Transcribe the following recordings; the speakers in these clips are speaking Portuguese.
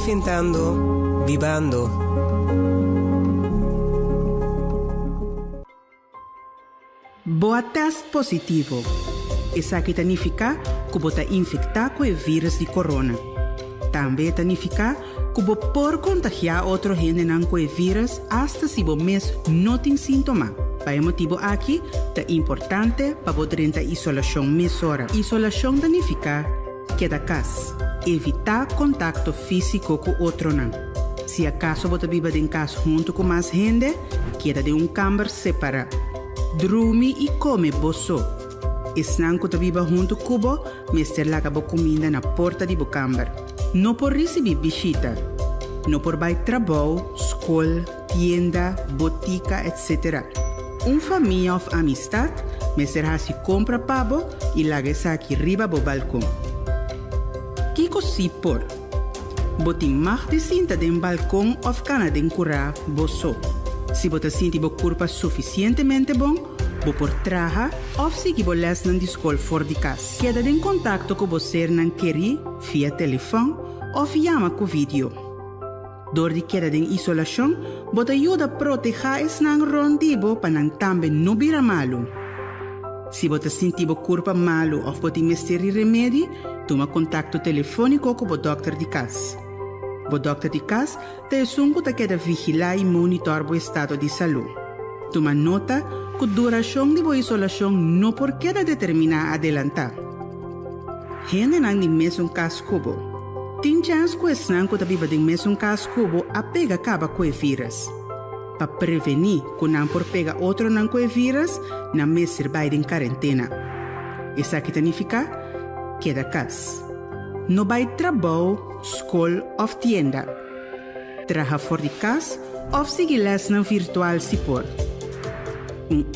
reinventando, vivando. Boa teste positivo. Isso aqui significa que você está infectado com o vírus de corona. Também significa que você pode contagiar outra gente com o vírus até se você mesmo não tem sintomas. Para esse motivo aqui, é importante para você ter isolação mesura. Isolação significa quedar em casa. Evitar contato físico com outro. Se acaso você vive em casa junto com mais gente, queda em câmara separada. Dorme e come bolso. Esnan que vive junto com você, mester laga bo comida na porta de câmara. Não por receber visita. Não por ir trabalho, escola, tienda, botica, etc. Família ou amistade, mester se compra pavo e laga essa aqui riba bo balcão. Kiko si por. Boti mag de sinta den balcão ou cana den cura boso. Se você sente bo corpo suficientemente bom, bo por traja ou se que bo les nan discol for de casa. Queda den contacto com você nan queri via telefone ou chama com vídeo. Door de queda den isolação, bota ajuda a proteger es nan rondibo para nan tambe não vira malo. Se você sente bo corpo malo ou bota mesteri remédio, toma contato telefônico com o doctor de casa. O doctor de casa te sungo te queda vigilar e monitor o estado de saúde. Toma nota que a duração de a isolação não por queda determinar adelantar. Gente não tem mesmo caso cubo. Tem chance que es não que vive em mesmo caso cubo a pega acaba com o vírus. Para prevenir que não por pega outro não com o vírus, não me serve em quarentena. Isso aqui significa queda casa. Não vai trabalho, escola ou tienda. Traga fora de casa ou seguir les na virtual se por.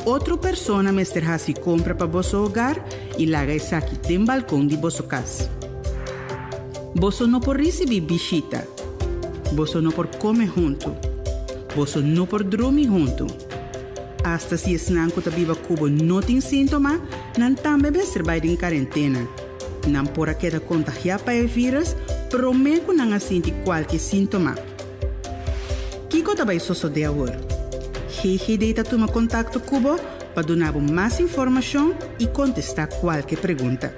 Outra pessoa mesterá se compra para vosso hogar e larga isso aqui tem balcão de vosso casa. Você não pode receber visita. Você não pode comer junto. Você não pode dormir junto. Hasta se es não que viva cubo não tem sintoma, não também vai ser em quarentena. Não pode quedar contagiado para o vírus, prometo não sentir qualquer sintoma. Kiko também sucede agora. Gigi deita toma contato cubo para dar mais informação e contestar qualquer pergunta.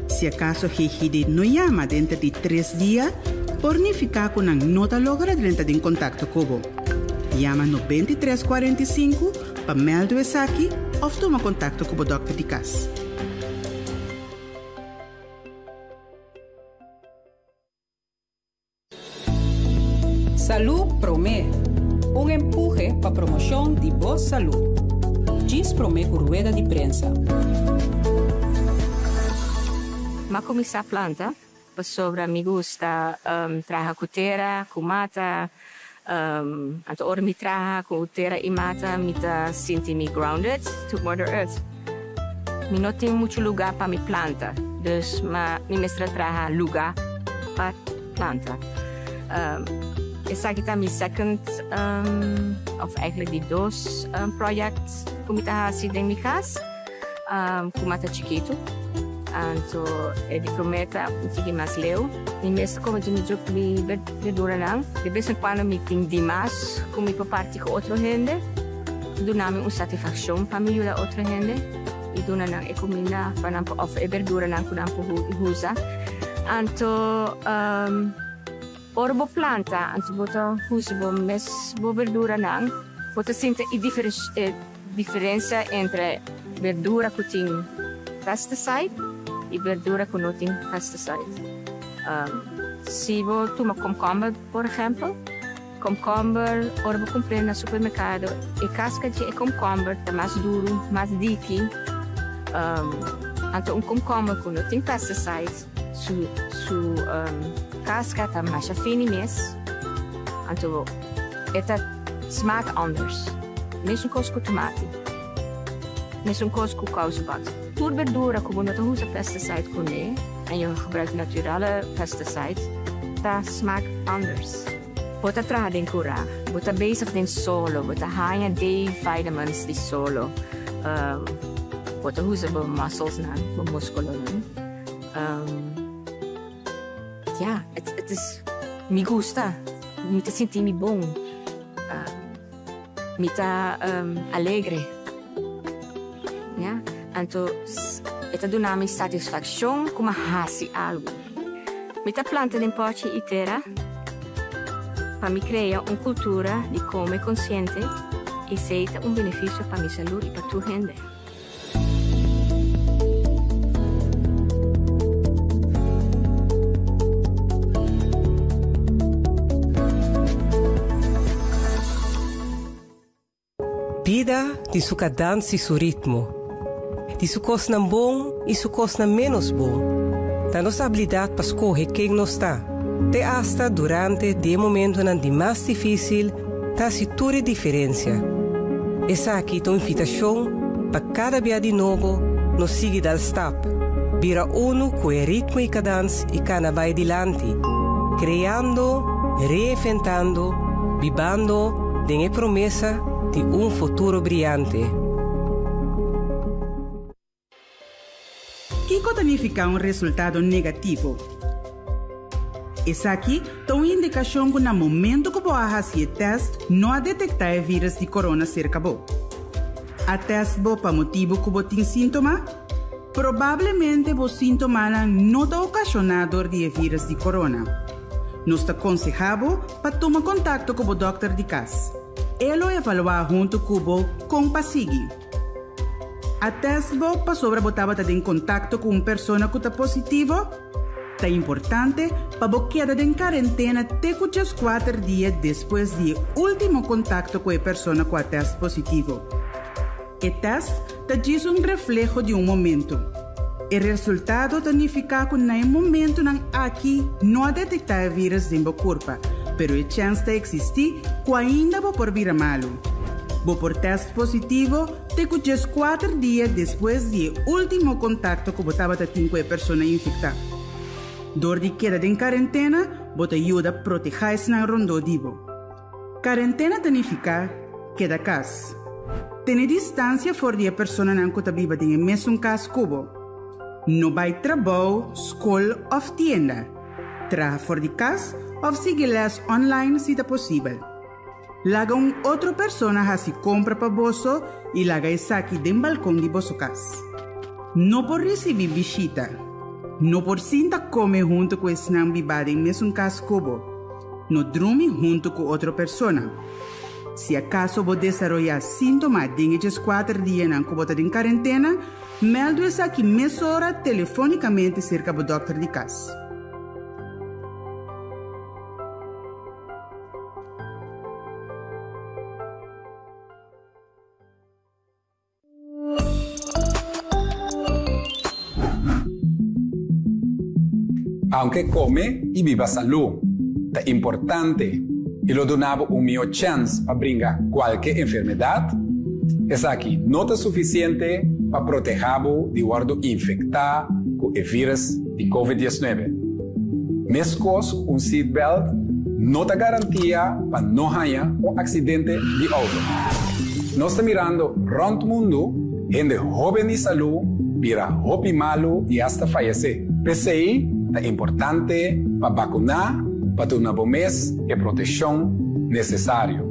Se acaso Gigi não chama dentro de 3 dias, por não ficar com uma nota logra dentro de contato cubo. Chama no 2345 para meldar isso aqui ou toma contato com o doctor de casa. Salud Promé, empuje para promoção de boa saúde. Diz Promé por rueda de prensa. Ma começar a planta, sobre me gusta trabalhar com terra, com mata, anto ora me trabalhar com terra e mata, me tá sentir-me grounded to Mother Earth. Me não tenho muito lugar para me planta, dus me mestra trabalhar lugar para planta. Essa aqui está minha second, of eigenlijk die 2 projects que eu faço em minha casa, com mata chiquito. Então, ele promete que mais leu. E mesmo como eu me jogo de verdura não, de vez em quando me tem demais, como eu parte com outra gente, do nome uma satisfação para me ajudar outra gente e do não é comida para não of verdura não que não usa. Então, orbo planta, anto bota usa bo mes bo verdura não, bota sente a diferença entre verdura que tem pesticide e verdura que não tem pesticide. Se você toma cucumber, por exemplo, cucumber, orbo comprar no supermercado, a casca de cucumber está mais duro, mais dique. Então, cucumber que não tem pesticide, casca está mais fina mesmo. Então, esta smaakt anders. Mesmo com tomate. Mesmo com kousenbad. Tudo verdura que você não usa pesticide com ele, e je gebruikt naturale pesticide, dat smaakt anders. Você trabalha em curar, você bezig in solo, você ganha D-vitamins de solo. Você usa para muscles, para músculo. Ja, het is me gusta, me te sentir me bom, me tá alegre, yeah? Então, esta dá-me satisfação como fazer algo. Me tá plantando em pote e terra para me criar uma cultura de comer consciente e ser um benefício para minha saúde e para tua gente. Vida de su cadência e su ritmo, de su coisa bom e su coisa menos bom, da nossa habilidade para escolher quem não está, até hasta durante o momento de mais difícil, da se tudo diferença. Essa aqui é uma invitação para cada dia de novo nos seguir dal step, vira uno com o ritmo e cadência e cana vai adiante, criando, reinventando, vivendo de promessa de um futuro brilhante. Kiko significa um resultado negativo. Essa aqui é uma indicação que no momento que você faz o teste, não detectar o vírus de corona cerca de você. A teste para motivo que você tem sintoma, provavelmente os sintomas não estão ocasionados por vírus de corona. Nós aconselhamos para tomar contato com o doutor de casa. Ele evaluar junto com o paciente. A teste para sobre botar em contato com uma pessoa que está positiva. É importante para você quedar em quarentena até 4 dias depois do último contato com a pessoa com a teste positivo. O teste diz um reflexo de um momento. O resultado significa que no momento aqui não detectar o vírus em seu corpo, mas a chance de existir que ainda pode vir malo. Por teste positivo, te 4 dias depois do último contato que você teve com a pessoa infectada. Dor de queda em quarentena, você ajuda a proteger-se na rondodivo. Quarentena significa queda casa. Ter distância fora da pessoa que está viva em mesmo casa cubo. Não vai trabalho, escola ou tienda. Traga fora de casa ou siga las online se é possível. Laga outra pessoa a se compra para você e laga isso aqui do balcão de vossa casa. Não por receber visita. Não por sinta comer junto com esse não vivado em mesmo casa cubo. Não dorme junto com outra pessoa. Se acaso você desenvolver sintomas de 4 dias na cubota de quarentena, melde isso aqui meia hora telefonicamente cerca do doutor de casa. Aunque come y viva salud, es importante y lo donaba un mío chance para brincar cualquier enfermedad. Es aquí no es suficiente para protegerlo de guardo infectar con el virus de COVID-19. Mescos un seatbelt no te garantía para no haya un accidente de auto. No está mirando rond el mundo, gente joven de salud, vira hopi malo y hasta fallece. PCI es importante para vacunar, para dar una promesa de protección necesaria.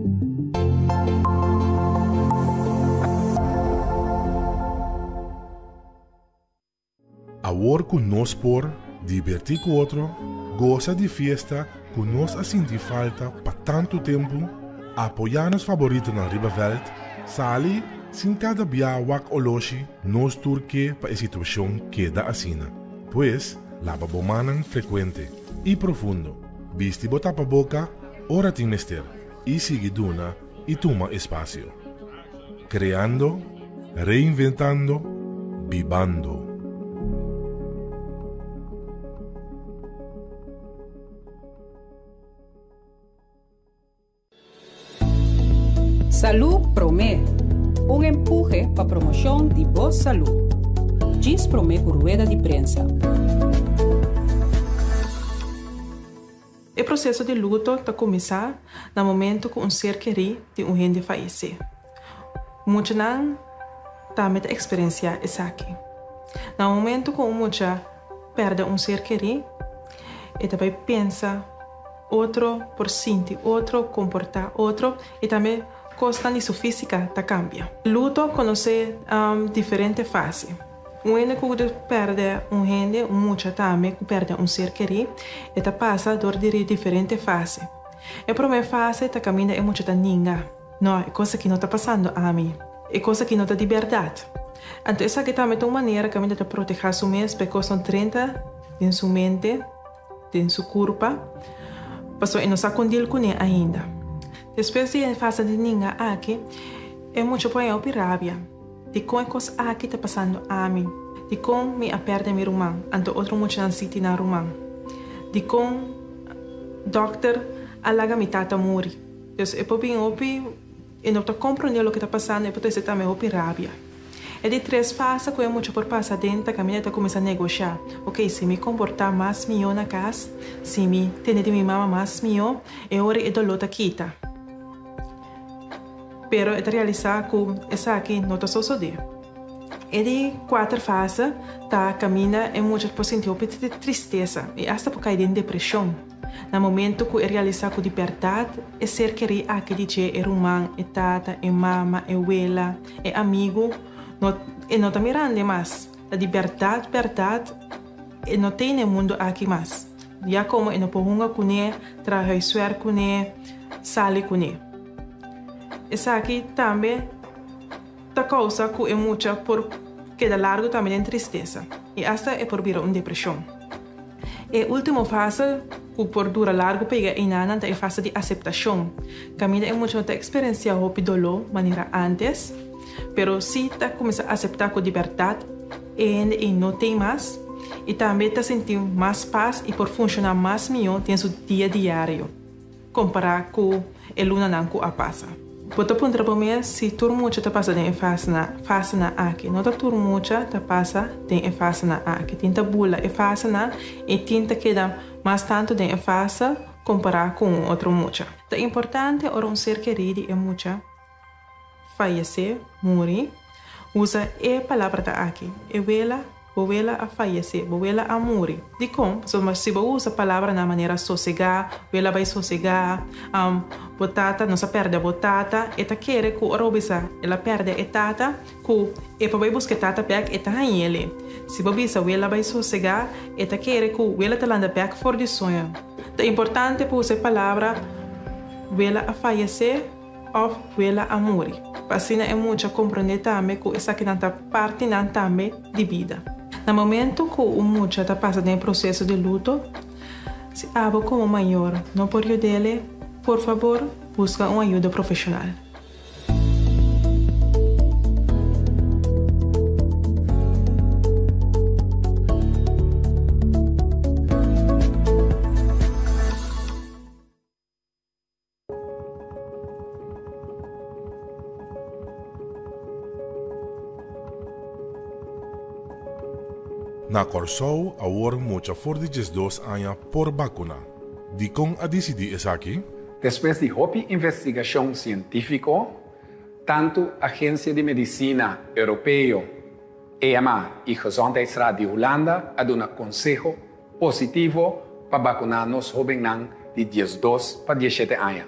Ahora que nos por divertir con otro, goza de fiesta que nos hace falta para tanto tiempo, apoyarnos favoritos en el Ribavelt, sali sin cada día wak oloshi, nos turque para la situación queda así. Pues, lava bomanan frecuente y profundo. Visti botapa boca, ora tin mester. Y sigue duna y toma espacio. Creando, reinventando, vivando. Salud Promé, un empuje para promoción de boa salud. Diz Promé por rueda de prensa. O processo de luto está começar no momento que um ser querido de um gente falece. Muitos não também experienciar isso aqui. No momento que muitos perde um ser querido, e também pensa outro, por sentir outro, comportar outro e também costa de sua física tá cambia. Luto conhece diferentes fases. Um ene que perde um rende, mucha também que perde um ser querido, e tá passa por diferentes fases. A primeira fase tá caminha e mucha tá ninga. Não, é coisa que não tá passando a mim. É coisa que não tá de verdade. Então, essa que também tem uma maneira que caminha tá proteger seu mês, porque são 30 em sua mente, em sua corpo, passou e não está com ele ainda. Depois de fase de ninga aqui, é muito para eu rabia. De como coisa aqui está passando a mim, de como me perde meu irmão, então outro muito não sente na irmão, de como doctor alaga me tata morre. Então, eu posso vir opi e não estou compreendendo o que está passando, e posso também opi rabia. É de 3 fases que é muito por passar dentro, a caminhada começa a negociar. Ok, se me comportar mais melhor na casa, se me ter de minha mama mais melhor, é hora de dolor da quita. Pero é realizar que essa aqui não está sucedendo. É de 4 fases, tá caminha é muito por sentir um pouco de tristeza e até por cair em depressão. No momento que é realizar com liberdade, é ser querer aqui de irmão, é tata, é mama, é abuela, é amigo, e não está mirando mais. A liberdade, e não tem no mundo aqui mais. Já como é não pode com ele, trabalhar com ele, sair com ele. Essa aqui também tá causa que é muito por queda largo também em tristeza e até é por vir uma depressão. E a última fase que por dura largo pega em nana é a fase de aceitação. Caminha é muito da experiência o dolor maneira antes, pero se tá começa a aceitar com liberdade e não tem mais e também tá sentindo mais paz e por funcionar mais melhor em seu dia diário, comparar com a luna não que a passa. Bota punta para mim se tudo muito está passando em fase na aqui, não tá tudo muito está passa em fase na aqui, tinta bula em fase na e tinta queda mais tanto em fase comparar com outro muito. É importante ora um ser querido é muito falecer, morrer, usa a palavra da aqui, Bovela a falecer, bovela a morrer. De como? Se você usa a palavra na maneira sossegar, ela vai sossegar, botata, não se perde a botata, e tá querer que o robisa, ela perde a tata, que vai buscar tata pek e tá ele. Se você ela vai sossegar, e tá querer que ela tá landa pek for de sonho. É importante para usar a palavra vela a falecer ou vela a morrer. Assim é muito compreender também que essa aqui não está parte não também de vida. No momento que o muito está passando em processo de luto, se aba como maior, não por dele, por favor, busca uma ajuda profissional. Na Corsou, agora muita for de 2 anos por vacuna. De com a decidir essa aqui? Depois de hopi investigação científica, tanto a Agência de Medicina Europeu, EMA e Gezondheidsraad de Holanda a dado consejo positivo para vacunar nos jovens de 12 para 17 anos.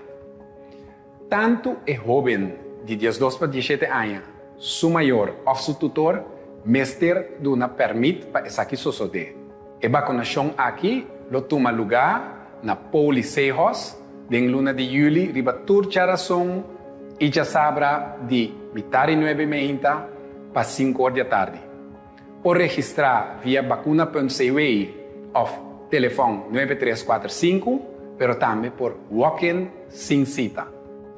Tanto o jovem de 12 para 17 anos, seu maior ou seu tutor, Mester duna permite para essa aqui suceder. A vacunação aqui lo toma lugar na Policejos, em luna de julho, riba turcharação e já sabra de metade 9h30 para 5 horas da tarde. Por registrar via vacuna.cw ou telefone 9345, pero também por walk-in sem cita.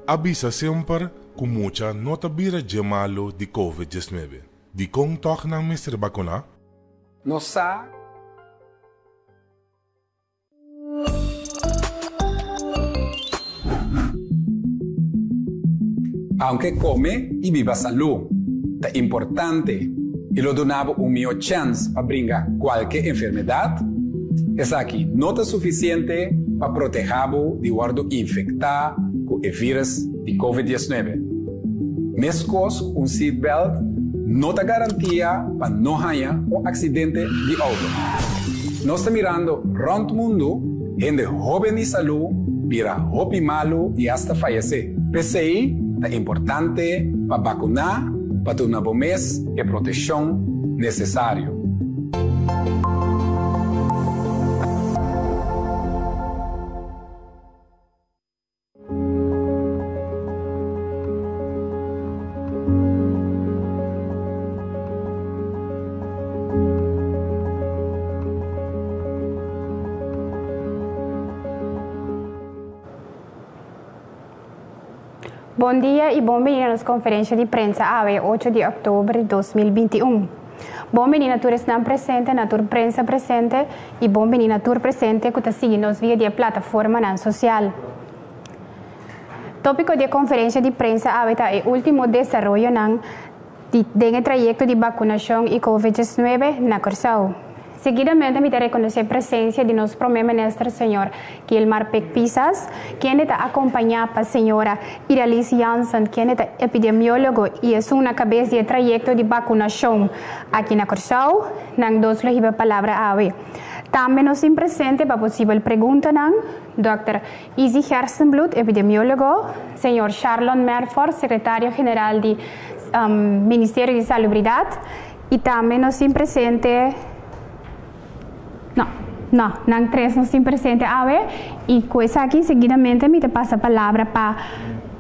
Avisa sempre que muita nota vira de malo de COVID-19. De kong toch ng Mr. Vacuna? Nossa. Aunque come y viva salud, es importante y lo donaba un mejor chance para brincar cualquier enfermedad, es aquí no es suficiente para protegerlo de guardo infectar con el virus de COVID-19. Mescos un seatbelt não dá garantia para não ganhar um acidente de auto. Nós estamos mirando rond o mundo gente joven y salud, vira hopi malo y hasta fallecer. PCI es importante para vacunar, para una mes de protección necesario. Bom dia e bom menino nas conferências de prensa AVE 8 de outubro de 2021. Bom menino todos estão presentes, na tour prensa presente e bom menino tour presente que está seguindo nos via de plataforma na social. Tópico de conferência de prensa AVE é o último desenvolvimento do trajeto de vacinação e Covid-19 na Curaçao. Seguidamente, me reconhecer a presença de nosso primeiro-ministro, senhor Guilmar Pec Pisas, quem está acompanhado pela senhora Iralice Janssen, quem é epidemiólogo e é uma cabeça de trajeto de vacinação aqui na Curaçao, nang dos a palavra ave. Também nos presente para possível pergunta nang Dr. Izzy Hersenblut, epidemiólogo, senhor Charlon Merford, secretário-geral do Ministério de Salubridade, e também nos presente não três nos presente ave e coisa aqui seguidamente me passa a palavra para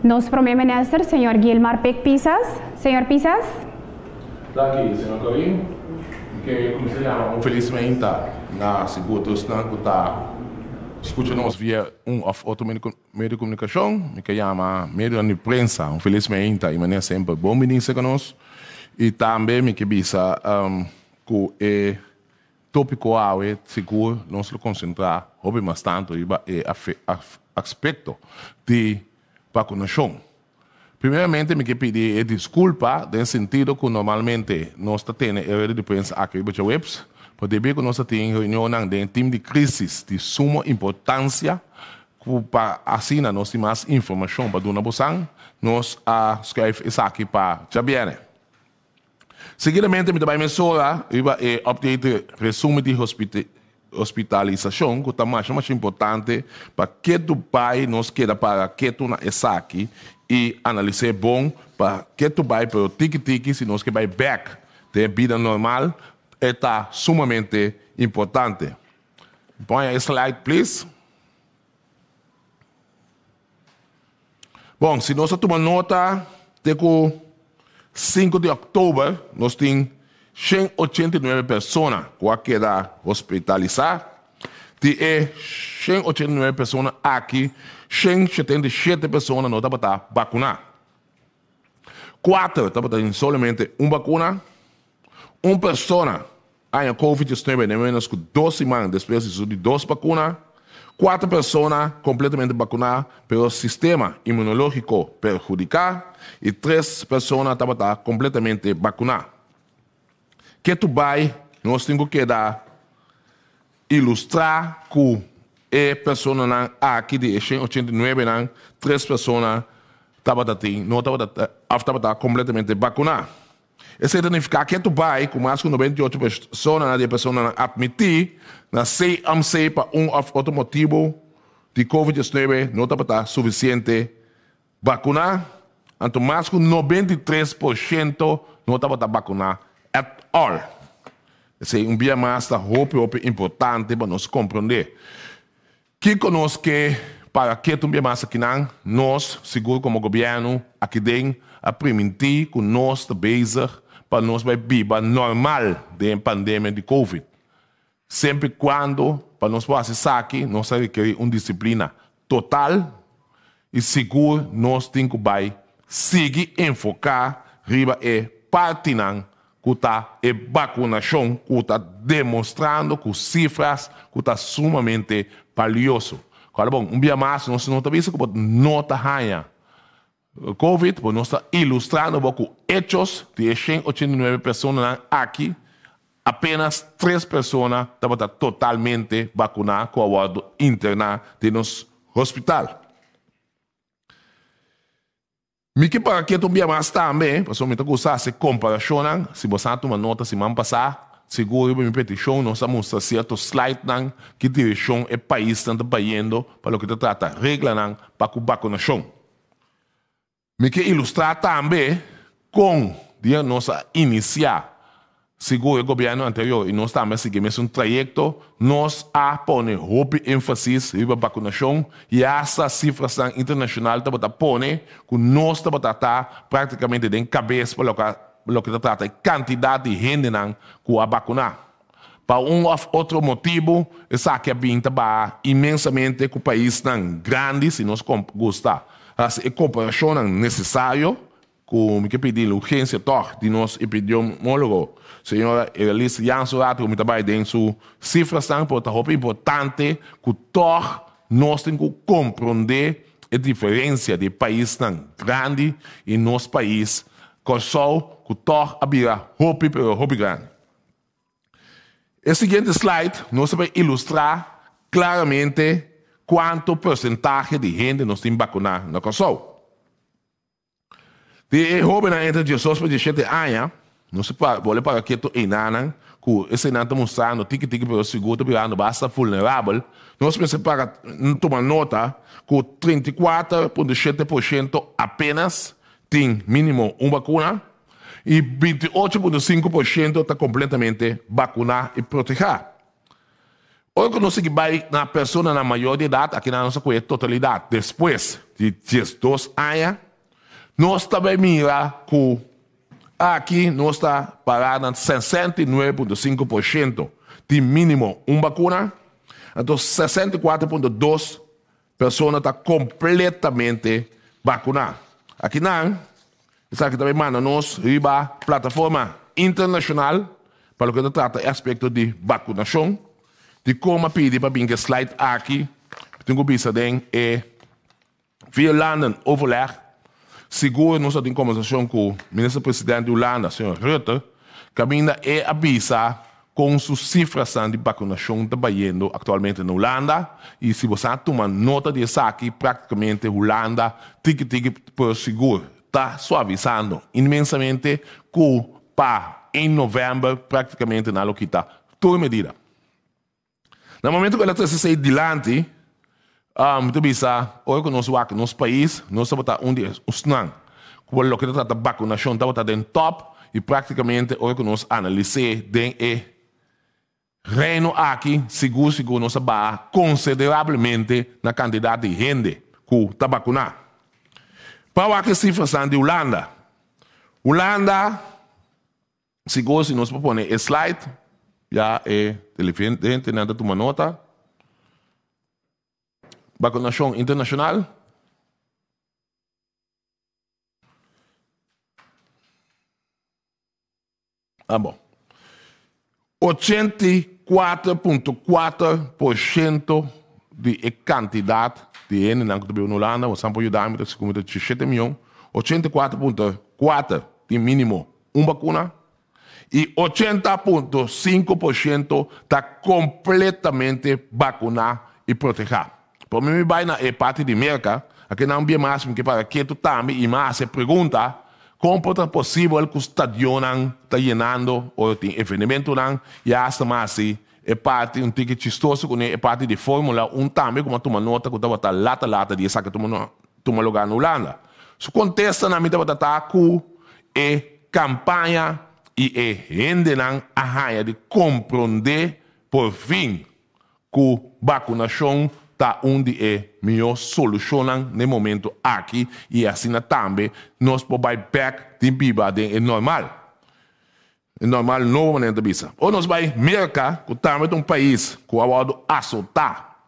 nosso primeiro-ministro, senhor Guilmar Pec Pisas. Senhor Pisas. Daqui, senhor Corim, que como se chama, infelizmente na seguros não está escutando-nos via outro meio de comunicação, que chama meio de prensa, infelizmente, e maneira sempre bom ministro conosco e também me que bisa que tópico é seguro nós concentrar bastante no aspecto de vacunação. Primeiramente, me quero pedir desculpa no sentido que normalmente nós temos a de prensa aqui no webs, porque devido que nós temos reunião de time de crise de suma importância, para assim nós temos mais informação para dar boção, nós escrevemos isso aqui para já bem. Seguidamente, me também mencionar o update resumo de hospitalização, que é mais importante para que o pai nos queda para que tu na aqui e analisar bom para que tu vai para o tiki-tiki, se nós que vai back de vida normal, está sumamente importante. Põe a slide, please. Bom, se nós tomamos nota de que 5 de outubro, nós temos 189 pessoas que quedam hospitalizadas. De 189 pessoas aqui, 177 pessoas não estão vacinadas. 4 estão somente uma vacuna. Uma pessoa tem Covid-19 em menos que 2 semanas depois de 2 vacunas. 4 pessoas completamente vacinadas pelo sistema imunológico perjudicado e 3 pessoas estavam completamente vacinadas. Que tu vai, nós temos que ilustrar que a pessoa aqui de 189, 3 pessoas estavam completamente vacinadas. Isso significa que tu vai, com mais de 98 pessoas admitir na CMC para outro motivo de Covid-19 não está suficiente vacunar. Então, mais de 93% não está vacunar at all. Esse é dia mais importante para nós compreender. Que conosco para que tu mais aqui nós, seguro como governo, aqui dentro, a permitir que nós estejamos para nós vai viver normal da pandemia de Covid. Sempre quando, para nós fazer isso aqui, nós requerir uma disciplina total e seguro, nós temos que seguir enfocar riba parte que está a vacunação, que está demonstrando que cifras que está sumamente valioso. Claro, bom, dia mais, nós não estamos vendo que não está ganhando Covid, pues nos está ilustrando com hechos de 189 pessoas aqui, apenas 3 pessoas estavam totalmente vacunadas com a guarda interna de nosso hospital. Me para que tu mais também, pessoalmente gostar se comparação, se você toma nota semana passada, seguro minha petição, nós vamos a certo slide nan que direção é país está indo para o que trata regra nan para a vacunação. Me quer ilustrar também com dia nós iniciar seguro o governo anterior e nós também seguimos um trajeto, nós a pone hope ênfasis sobre a vacunação e essa cifra internacional está pone que nós está praticamente em cabeça para o que trata a quantidade de gente que a vacunar. Para outro motivo, essa que a binta ba imensamente que o país não grande se nós gosta. As comparação necessário como que pedir urgência de nosso epidemiólogo, senhora Elise Jansorato, como trabalha dentro cifras tão importante que nós temos que compreender a diferença de país tão grande e nosso país, que só que havia hobby grande. O seguinte slide nós vamos ilustrar claramente quanto porcentagem de gente nós temos vacunar na Kosovo. De jovem entre 18 e 17 anos, não se pode para que tu enanan, que esse não está mostrando tique pelo seguro, virando basta vulnerável. Nós pensamos para tomar nota que 34,7% apenas tem mínimo uma vacuna e 28,5% está completamente vacunado e protegido. Hoje que nós vai na pessoa na maior de idade, aqui na nossa totalidade, depois de 12 anos, nós também mira que aqui nós está parado em 69,5% de mínimo uma vacuna, então 64,2% pessoas estão completamente vacinadas. Aqui não, isso aqui também manda nós riba a plataforma internacional para o que trata o aspecto de vacunação, de como pedir para vir slide aqui, tenho visto é via London overleg. Seguro, nós temos conversação com o ministro-presidente de Holanda, o senhor Rutte, que ainda avisa com suas cifras de vacunação trabalhando atualmente na Holanda. E se você toma nota disso aqui, praticamente a Holanda, por seguro, está suavizando imensamente que em novembro, praticamente na loquita, toda medida. No momento que ela está se adiante, muito bisa, hoje que nós vamos no nosso país, nós estamos onde estamos, como o que trata de vacunação, estamos em top e praticamente hoje que nós analisamos o reino aqui, seguro nós vamos consideravelmente na quantidade de gente que está vacunada. Para que cifras são de Holanda, seguro se nós vamos pôr o slide, já é telefone, nada toma nota. Vacunação internacional. Bom. 84,4% de quantidade de gente na Holanda, o sampo ajudar a com 17 milhões, 84,4% de mínimo uma vacuna e 80,5% está completamente vacunado e protegido. Por mim, vai na parte de América, aqui não é mais que para que tu também e mais se pergunta como é possível que o estádio está llenando ou tem evento e hasta mais é parte um ticket chistoso com é parte de Fórmula 1 também como toma nota que estava lata de essa que toma lugar na Holanda. Se contesta na mitad da que é campanha e é gente não arranha de compreender por fim que vacunação está onde é melhor solução no momento aqui e assim também nós podemos back de biba é normal. É normal não maneira de bisa. Ou nós vai América, que também é um país que o assaltar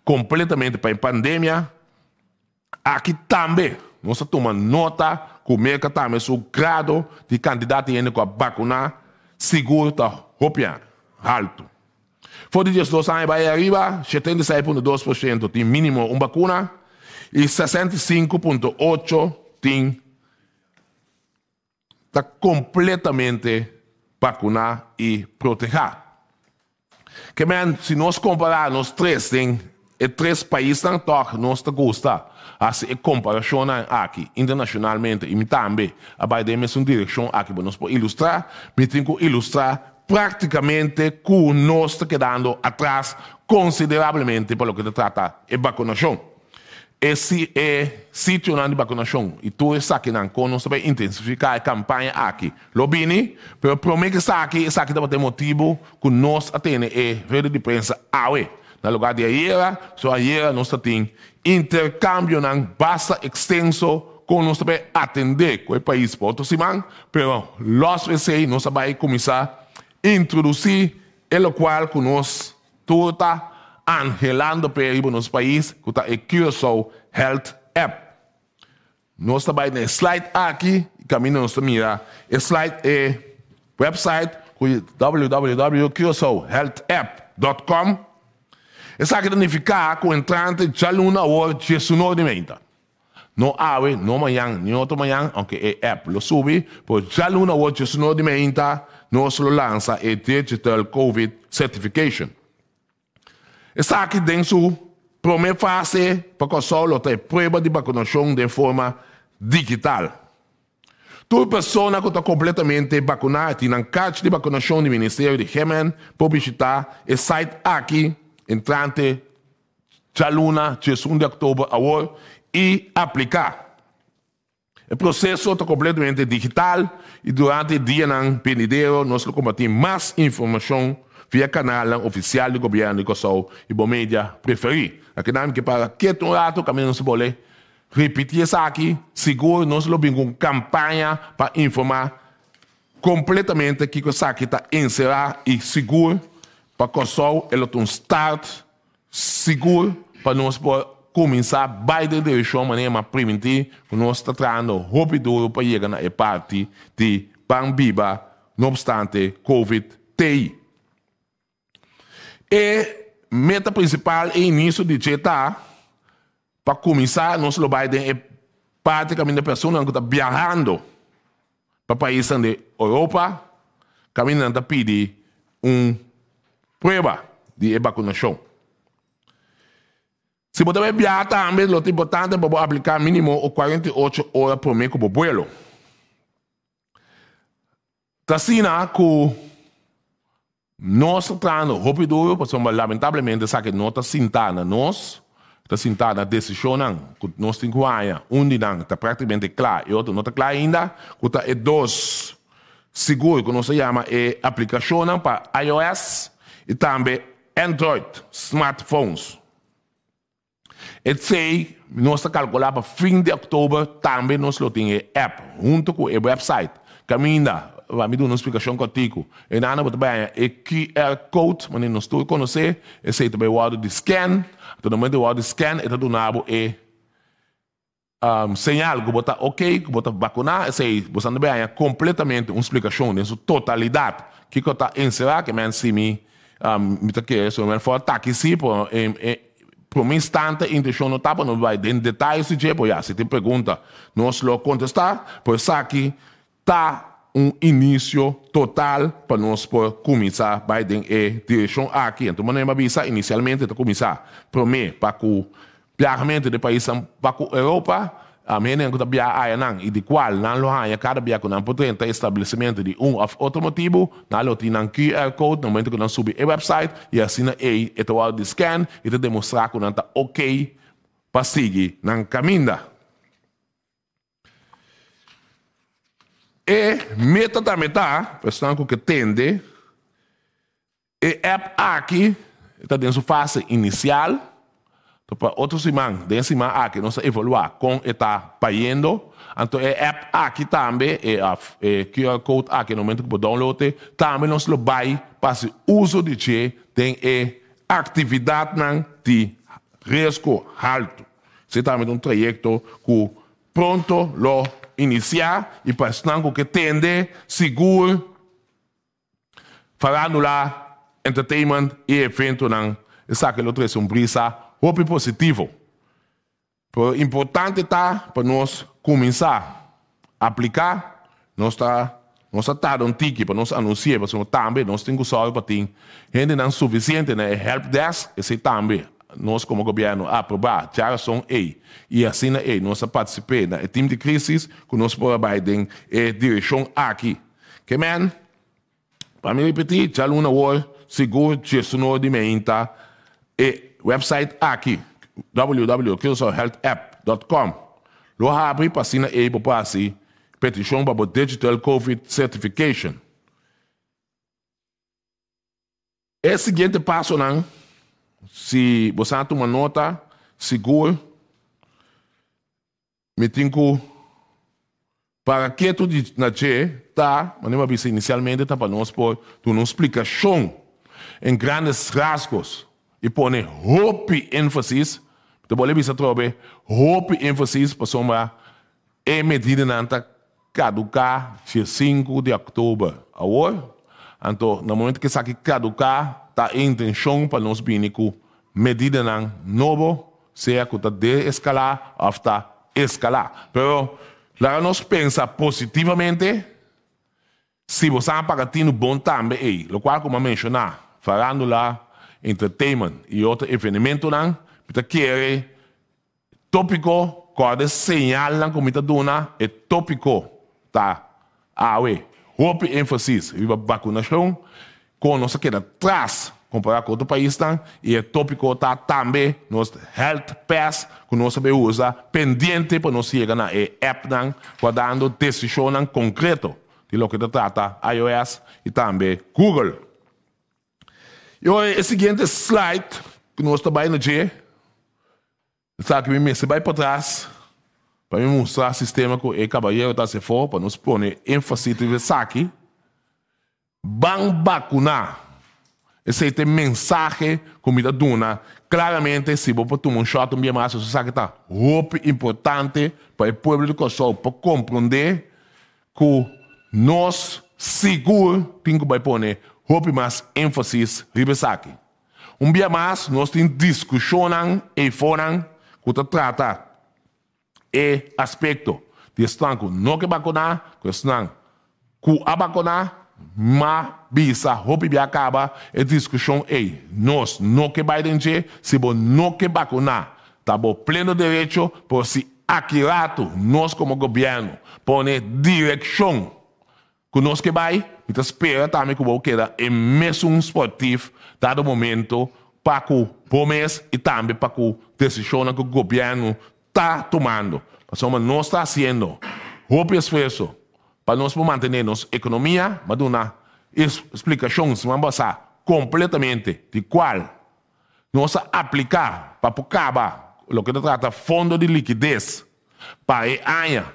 completamente para a pandemia. Aqui também nós tomamos nota que o América também é o grado de candidato que a vacunar seguro está alto. For de 2 anos vai arriba, 76,2% tem mínimo uma vacuna e 65,8% tem está completamente vacunado e protegido. Que se nós compararmos três, tem três países que nós gostamos, assim comparação aqui internacionalmente e também a Biden é uma direção aqui para nós ilustrar, mas tem que ilustrar prácticamente que nos está quedando atrás considerablemente por lo que se trata de vacunación. Esse sítio de vacunação e tudo isso aqui não nós vai intensificar a campanha aqui. Lobini, pero prometo que isso aqui deve ter motivo que nós atende rede de prensa awe. No lugar de ayer, nós temos intercâmbio não basta extenso com nós vai atender com o país por outro semana, pero los veces nós vai começar a introduzir o qual que nós tudo está angelando para nos país, que está o Curaçao Health App. Nós estamos no slide aqui, caminho nós mira. O slide é website www.curaçaohealthapp.com. Essa aqui significa que o entrante já luna hora 19:30. Não ave, não amanhã, nem outro amanhã, aunque a app lo sube, por já luna hora 19:30, nós lo lança o Digital COVID Certification. Essa aqui tem sua primeira fase para só ter prova de vacunação de forma digital. Toda pessoa que está completamente vacunada tem uma carta de vacunação do Ministério de Gemen para visitar o site aqui, entrante já luna, 1 de outubro, agora, e aplicar. O processo está completamente digital e durante o dia não venidero nós compartimos mais informação via canal oficial do governo de Curaçao e bom mídia preferir. Aqui não que para que um rato caminho se pode repetir isso aqui, seguro nós lobbying uma campanha para informar completamente que isso aqui está encerrado e seguro para Curaçao ele tem um start seguro para nós começar a bater de direção de maneira mais preventiva, que nós está trazendo rápido para chegar na parte de Pambiba, não obstante COVID-TI. E meta principal é início de jeta para começar nós lo vai é praticamente a pessoa que está viajando para países da Europa, caminhando a pedir uma prova de vacunação. Se você vai viajar também, é importante para aplicar mínimo 48 horas por mês como vuelo. Tasina que nós estamos rápido, porque lamentavelmente sabe que não está sentado nós, está sentado na decisão que nós temos que está praticamente claro, e outro não está claro ainda, que está dois seguros que nós chamamos de aplicação para iOS e também Android, smartphones. E sei, nós estamos calculando para fim de outubro, também nós temos app, junto com o website, caminha. Vamos dar uma explicação contigo. E na área também é QR Code, mas nós todos conhecemos, esse também é o word de scan, no momento o word de scan, é do nabo sinal que você ok, que você vacinar, esse você também é completamente uma explicação de sua totalidade, que está encerrado, que me ensina, me que se eu for ataque sim, por um instante, a intenção não está, não vai em detalhes, se tem pergunta, nós lo contestar, por isso aqui está início total para nós começar a ir direção aqui. Então, nós vamos inicialmente começar primeiro para o viajamento de países para a Europa, a menos que viajar e de qual não há cada viagem que não pode ter estabelecimento de outro motivo, não tem um QR Code, no momento que não subir o website, e assim é o de scan e te demonstrar que não está ok para seguir na caminho. E meta da metade, pessoal que tende, e app aqui está dentro da fase inicial, então para outro semana, dessa semana aqui nós evoluar com está pagando, então a app aqui também, e QR Code aqui no momento que download, também nós lo vai para o uso de tem atividade de risco alto. Você também um trajeto que pronto lo iniciar e para estar que tende seguro falando lá entertainment e evento não essa que outra é brisa hope positivo. Pero importante tá para nós começar a aplicar nós tá um tique para nós anunciar para também nós temos só para ter gente não suficiente na help desk esse também nós como governo aprovar já são e assim nós participamos no time de crise que nós podemos em direção aqui que man para me repetir, já uma hora, seguro, gestionou de meinta, e website aqui, www.kilsohealthapp.com. Lo abre para assinar aí para assim, petição para o Digital COVID Certification. É o seguinte passo, não? Se você toma nota, seguro, me tenho para que tu na tá, mas não vai inicialmente tá para nós por uma explicação em grandes rasgos e pôr hope ênfasis, tu pode ver trobe hope ênfasis para somar é medida nanta caducar dia 5 de outubro, agora, então no momento que saque caducar tá a intenção para nós vir com medida nan novo, seja que tá de escalar ou tá escalar, pero lá nós pensa positivamente, se você paga tino bom também, o qual como mencionar, falando lá entertainment e outro evento não, kita quer tópico, cada señal não como kita dona é tópico, tá? Hope ênfasis, viva vacunação, com nossa queda atrás comparado com outro país, e o tópico está também nos Health Pass, que nós sabemos usar, pendente para nós chegar na app, guardando decisão concreta de lo que trata iOS e também Google. E o seguinte slide, que nós estamos no G, sabe que me vai para trás, para me mostrar o sistema que o cabalheiro está se for, para nós pôr ênfase nisso aqui, vão vacinar. Esse é o mensagem que me dá claramente, se você tomar um shot, você sabe que está muito importante para o povo de Kosovo, para compreender que nós, seguro, temos que pôr muito mais ênfase nisso aqui. Dia mais, nós temos discussão e fora que trata o aspecto de estar com não que vacinar, que estão com a vacinar, mas bisa hope bi acaba a discussão aí nós não que Biden se bo não que vacunar tá bo pleno direito por se aquirato nós como governo pone direção que nós que vai e espera também que o queda é mesmo esportivo dado momento para que o mês e também para que decisão que o governo está tomando mas nós está fazendo hope esforço para nós manter nossa economia, mas uma explicação vamos completamente de qual nós aplicar para acabar o que trata fundo de liquidez para a ANHA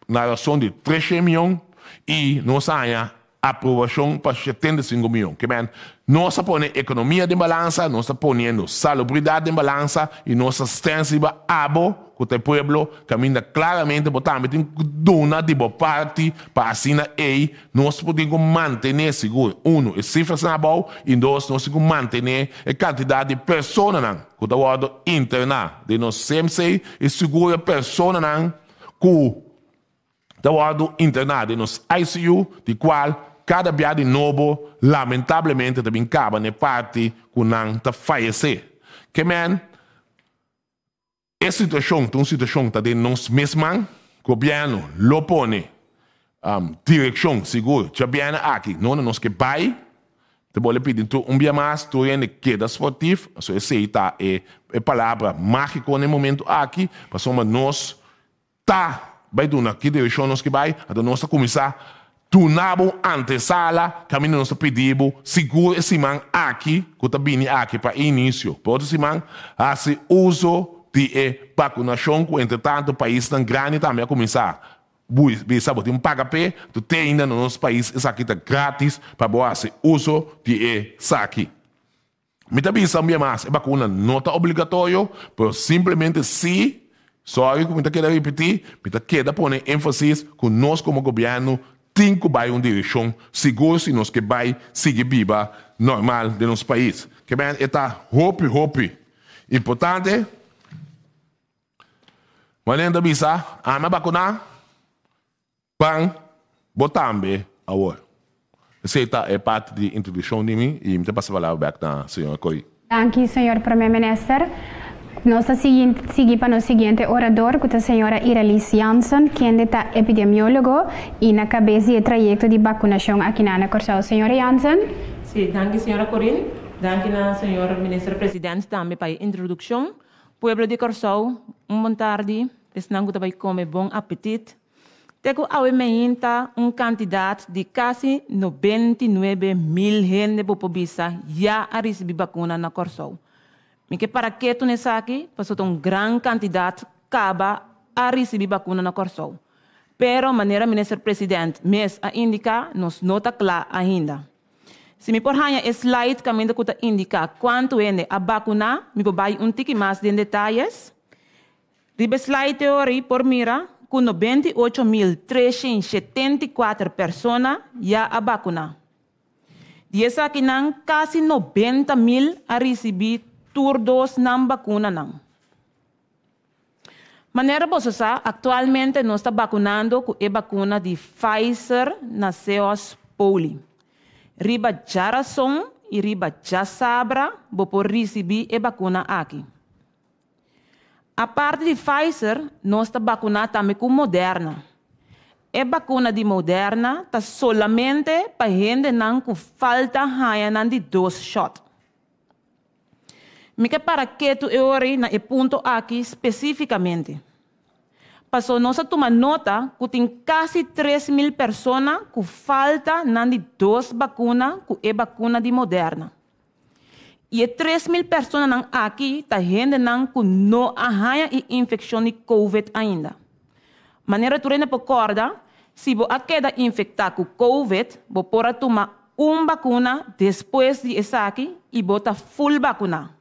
na razão de 13 milhões e nós ANHA aprovação para 75 milhões. Que bem, nós põe economia de balança, nós ponendo salubridade de balança e nós extensiva abo que o povo caminha claramente botando dona de boa parte para assim aí nós podemos manter seguro as cifras na boa e dois nós podemos manter a quantidade de pessoas que o wado interna de nós CMC e segura pessoas que o wado interna de nós ICU de qual cada dia de novo, lamentavelmente, também acaba na parte que não está falecer. Que, man, essa situação é uma situação de nós mesmos, o governo lo põe direção segura, já bem aqui, não nós que vai, te vou pedir dia mais, tu ainda queda esportivo, essa está a palavra mágica no momento aqui, mas nós tá vai dar que direção nós que vai, então nós começar tunabo antesala, caminho nosso pedido, seguro esse man aqui, que está vindo aqui para início. Por outro man, esse uso de vacunação, que entretanto o país tão grande também a começar. Sabe, tem um paga-pé, tu tem ainda no nosso país, isso aqui está grátis para esse uso de aqui. Me também sabe mais, é vacuna não está obrigatório, mas simplesmente se, sorry, como eu quero repetir, eu quero pôr ênfase que nós como governo tem que vai uma direção segura se nós que vai seguir viva normal de nosso país. Que bem, está hope importante. Mas ainda bisa, a minha vacuna, pan, botambe, agora. Essa é parte de introdução de mim e me passa a palavra back na senhora Cori. Danke, senhor primeiro-ministro. Nós seguimos para o seguinte orador, que é a senhora Iralis Jansson, que é epidemiólogo e na cabeça do trajeto de vacinação aqui na Corsão. Senhora Jansson? Sim, danke, senhora Corinne. Danke, senhora ministra-presidente, também para a introdução. Pueblo de Corsão, boa tarde. Desnango também come bom apetite. Tenho ao meinta candidato de quase 99,000 gente população já a receber vacuna na Corsão. Porque para que tu nessa aqui, passou grande candidato acaba a receber vacuna na Corsão. Pero maneira ministro-presidente, mês a indicar, nos nota clara ainda. Se me por hanha slide caminho que indica quanto é a vacuna, me vou dar tique mais de detalhes. Ribe slide teoria por mira, com 98.374 pessoas já a vacuna. Dessa aqui não, quase 90.000 a receber turdos na vacuna não. Maneira boa, atualmente nós está vacunando com a vacuna de Pfizer na Seos Poli. Riba Jarason e riba Jasabra vou por receber a vacuna aqui. A parte de Pfizer, nós está vacunando também com Moderna. A vacuna de Moderna está solamente para gente não com falta de 2 shots. Mas para que tu ore na ponto aqui especificamente. Passou nós a tomar nota que tem quase 3.000 pessoas com falta de 2 vacinas com a vacuna de Moderna. E 3.000 pessoas aqui tá gente que não arranha a infecção de COVID ainda. Maneira tu rende por corda, se você queda infectado com COVID, você pode tomar uma vacuna depois de essa aqui e botar full vacuna.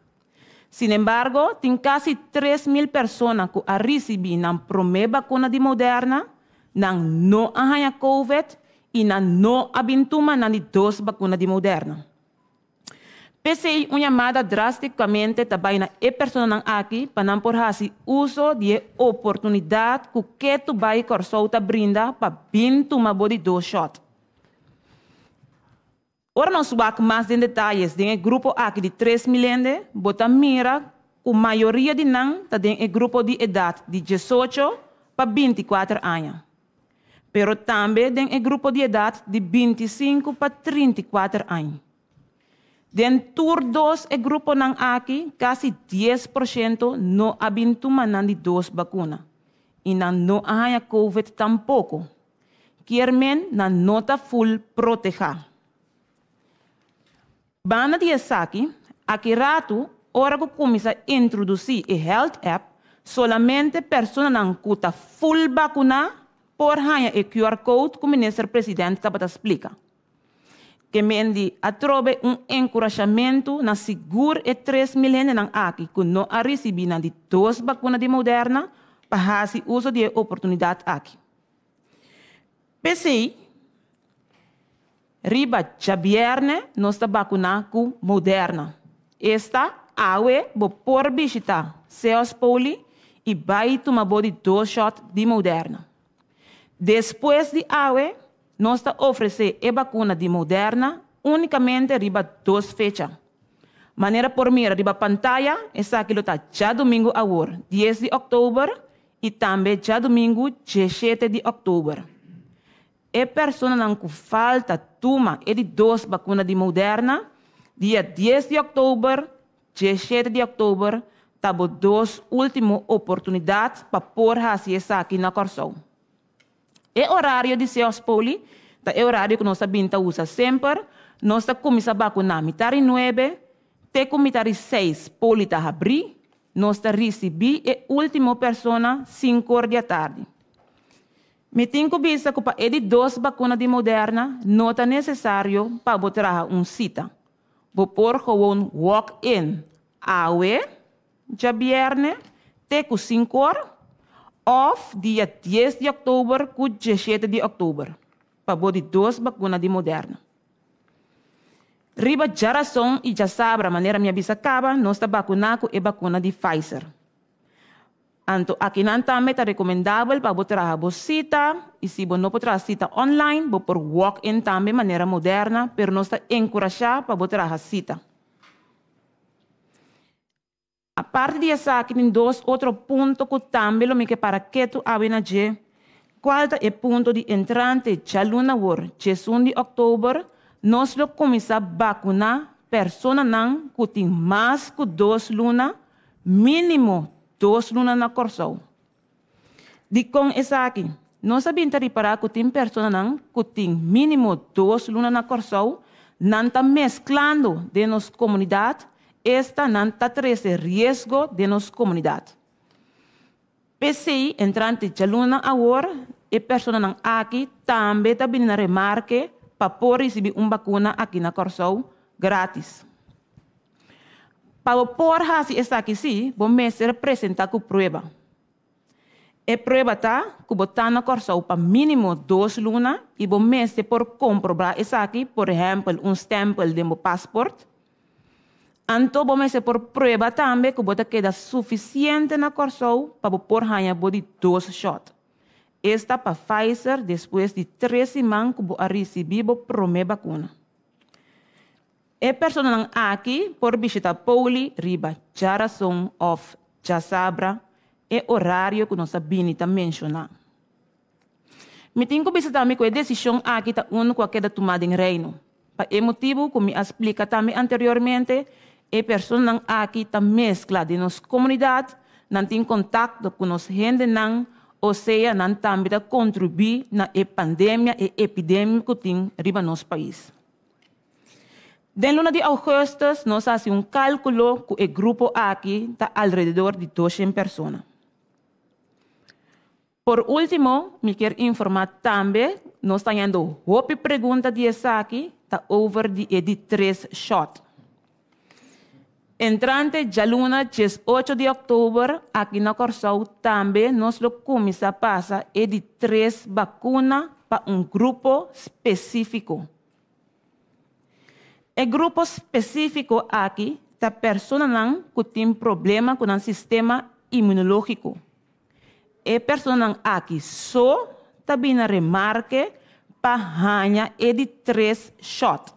Sin embargo, tem quase 3.000 pessoas que a receber na primeira vacuna de Moderna, não arranha COVID e não abintuma na 2 vacinas de Moderna. Pensei uma chamada drasticamente também na pessoa aqui para não por fazer uso de oportunidade que tu vai corsolta brinda para abintuma de 2 shots. Ora nós vamos mais em detalhes do grupo aqui de 3 milhões, bota mira, a maioria de nós está em grupo de idade de 18 para 24 anos. Pero também tem grupo de idade de 25 para 34 anos. Dentro dos grupo nang aqui, quase 10% não abintuma de 2 vacinas. E não há COVID tampouco. Querem na nota full proteger. Bana de aqui rato, ora que começa a introduzir a Health App, solamente pessoas não cuta full vacuna por ganhar o QR Code que o ministro-presidente estava a explicar. Que mendi a trobe encorajamento na seguro e 3 milhões aqui que não a receber de 2 vacinas de Moderna para fazer uso de oportunidade aqui. Pensei, riba já vierne, nós está vacunar com Moderna. Esta awe vou por visitar Seos Poli e vai tomar 2 shots de Moderna. Depois de awe, nós está oferecer a vacuna de Moderna unicamente riba 2 fechas. Maneira por mira riba pantalla, essa aqui está já domingo agora, 10 de outubro e também já domingo 17 de outubro. E pessoa não falta toma de 2 vacinas de Moderna, dia 10 de outubro, 17 de outubro, tabo 2 últimas oportunidades para pôr essa aqui na Corsão. E horário de Seos Poli, é horário que nós usa sempre, nós começamos a vacinar mitari 9, te mitari 6 Poli está abrir, nós recebemos a última pessoa 5 horas da tarde. Me tenho vista que para de 2 vacinas de Moderna não é necessário para botar cita. Vou pôr gewoon walk-in. Awe, já vierne, com 5 horas, ou dia 10 de outubro com 17 de outubro. Para botar 2 vacinas de Moderna. Riba Jarason e Jasabra, maneira minha bisa acaba, nós está vacunando com a vacuna de Pfizer. Anto aqui não também é recomendável para botar a cita, e se você não botar a cita online, vou por walk-in também, maneira moderna, pero nós está encorajado para botar a cita. Aparte de essa aqui, tem dois outros pontos que também lo que para que tu avena je. Qual é o ponto de entrante já luna war, 1 de outubro, nós lo começar a vacinar pessoas não que tem mais que 2 lunas, mínimo 2 lunas na corso. De com essa aqui, nós sabemos reparar que tem pessoas não que tem mínimo 2 lunas na corso, não está mesclando de nossa comunidade, esta não está trazendo risco de nossa comunidade. PCI, entrante de luna agora, e pessoas não aqui também está vindo a remarque para poder receber uma vacuna aqui na Corsou grátis. Para poder fazer essa aqui, sim, vamos apresentar com prova. E prova está que botar na Corsou para mínimo 2 lunas e vamos por comprovar essa aqui, por exemplo, stempel de meu passaporte. Então, vamos por prova também que você queda suficiente na Corsou para poder ganhar 2 shots. Esta para Pfizer depois de 3 semanas que você receber a primeira vacuna. E pessoas aqui por visitar Pauli, riba, já razão of, já sabra, e horário que nós sabemos mencionar. Me tenho que visitar com a decisão aqui está qualquer tomada em reino. Para o motivo que me explica também anteriormente, e pessoas aqui está mescla de nossa comunidade, não tem contato com nossa gente não, ou seja, não também contribui na pandemia e epidemia que tem riba nosso país. Den luna de agosto, nós fazemos cálculo que o grupo aqui está alrededor de 200 pessoas. Por último, me quero informar também, nós estamos tendo uma pergunta de essa aqui, está over de 3 shots. Entrante de luna, 18 de outubro, aqui na Corsou, também nós começamos a passar de 3 vacinas para grupo específico. O grupo específico aqui está pessoas que têm problema com o sistema imunológico. E pessoas aqui só está vindo remarque para ganhar de 3 shots.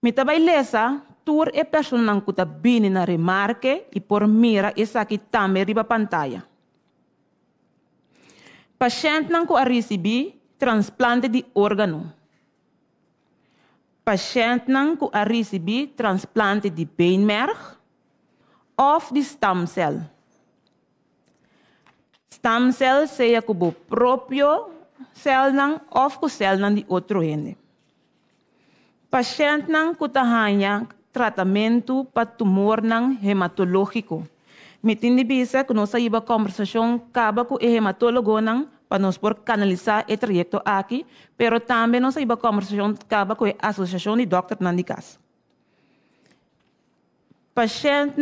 Me também lesa tur e pessoas que está vindo na remarque e por mira essa aqui também riba pantalla. Paciente que a receber transplante de órgano. Paciente que a receber transplante de beenmerg of de stamcel. Stamcel seja que o próprio cel of que cel de outro gente. Paciente que está tratamento para tumor hematológico. Me tem bisa que nós iba conversação acaba com o hematólogo para nós por canalizar o trajeto aqui, pero também nós iba conversação acaba com a associação de doctor de casa. Paciente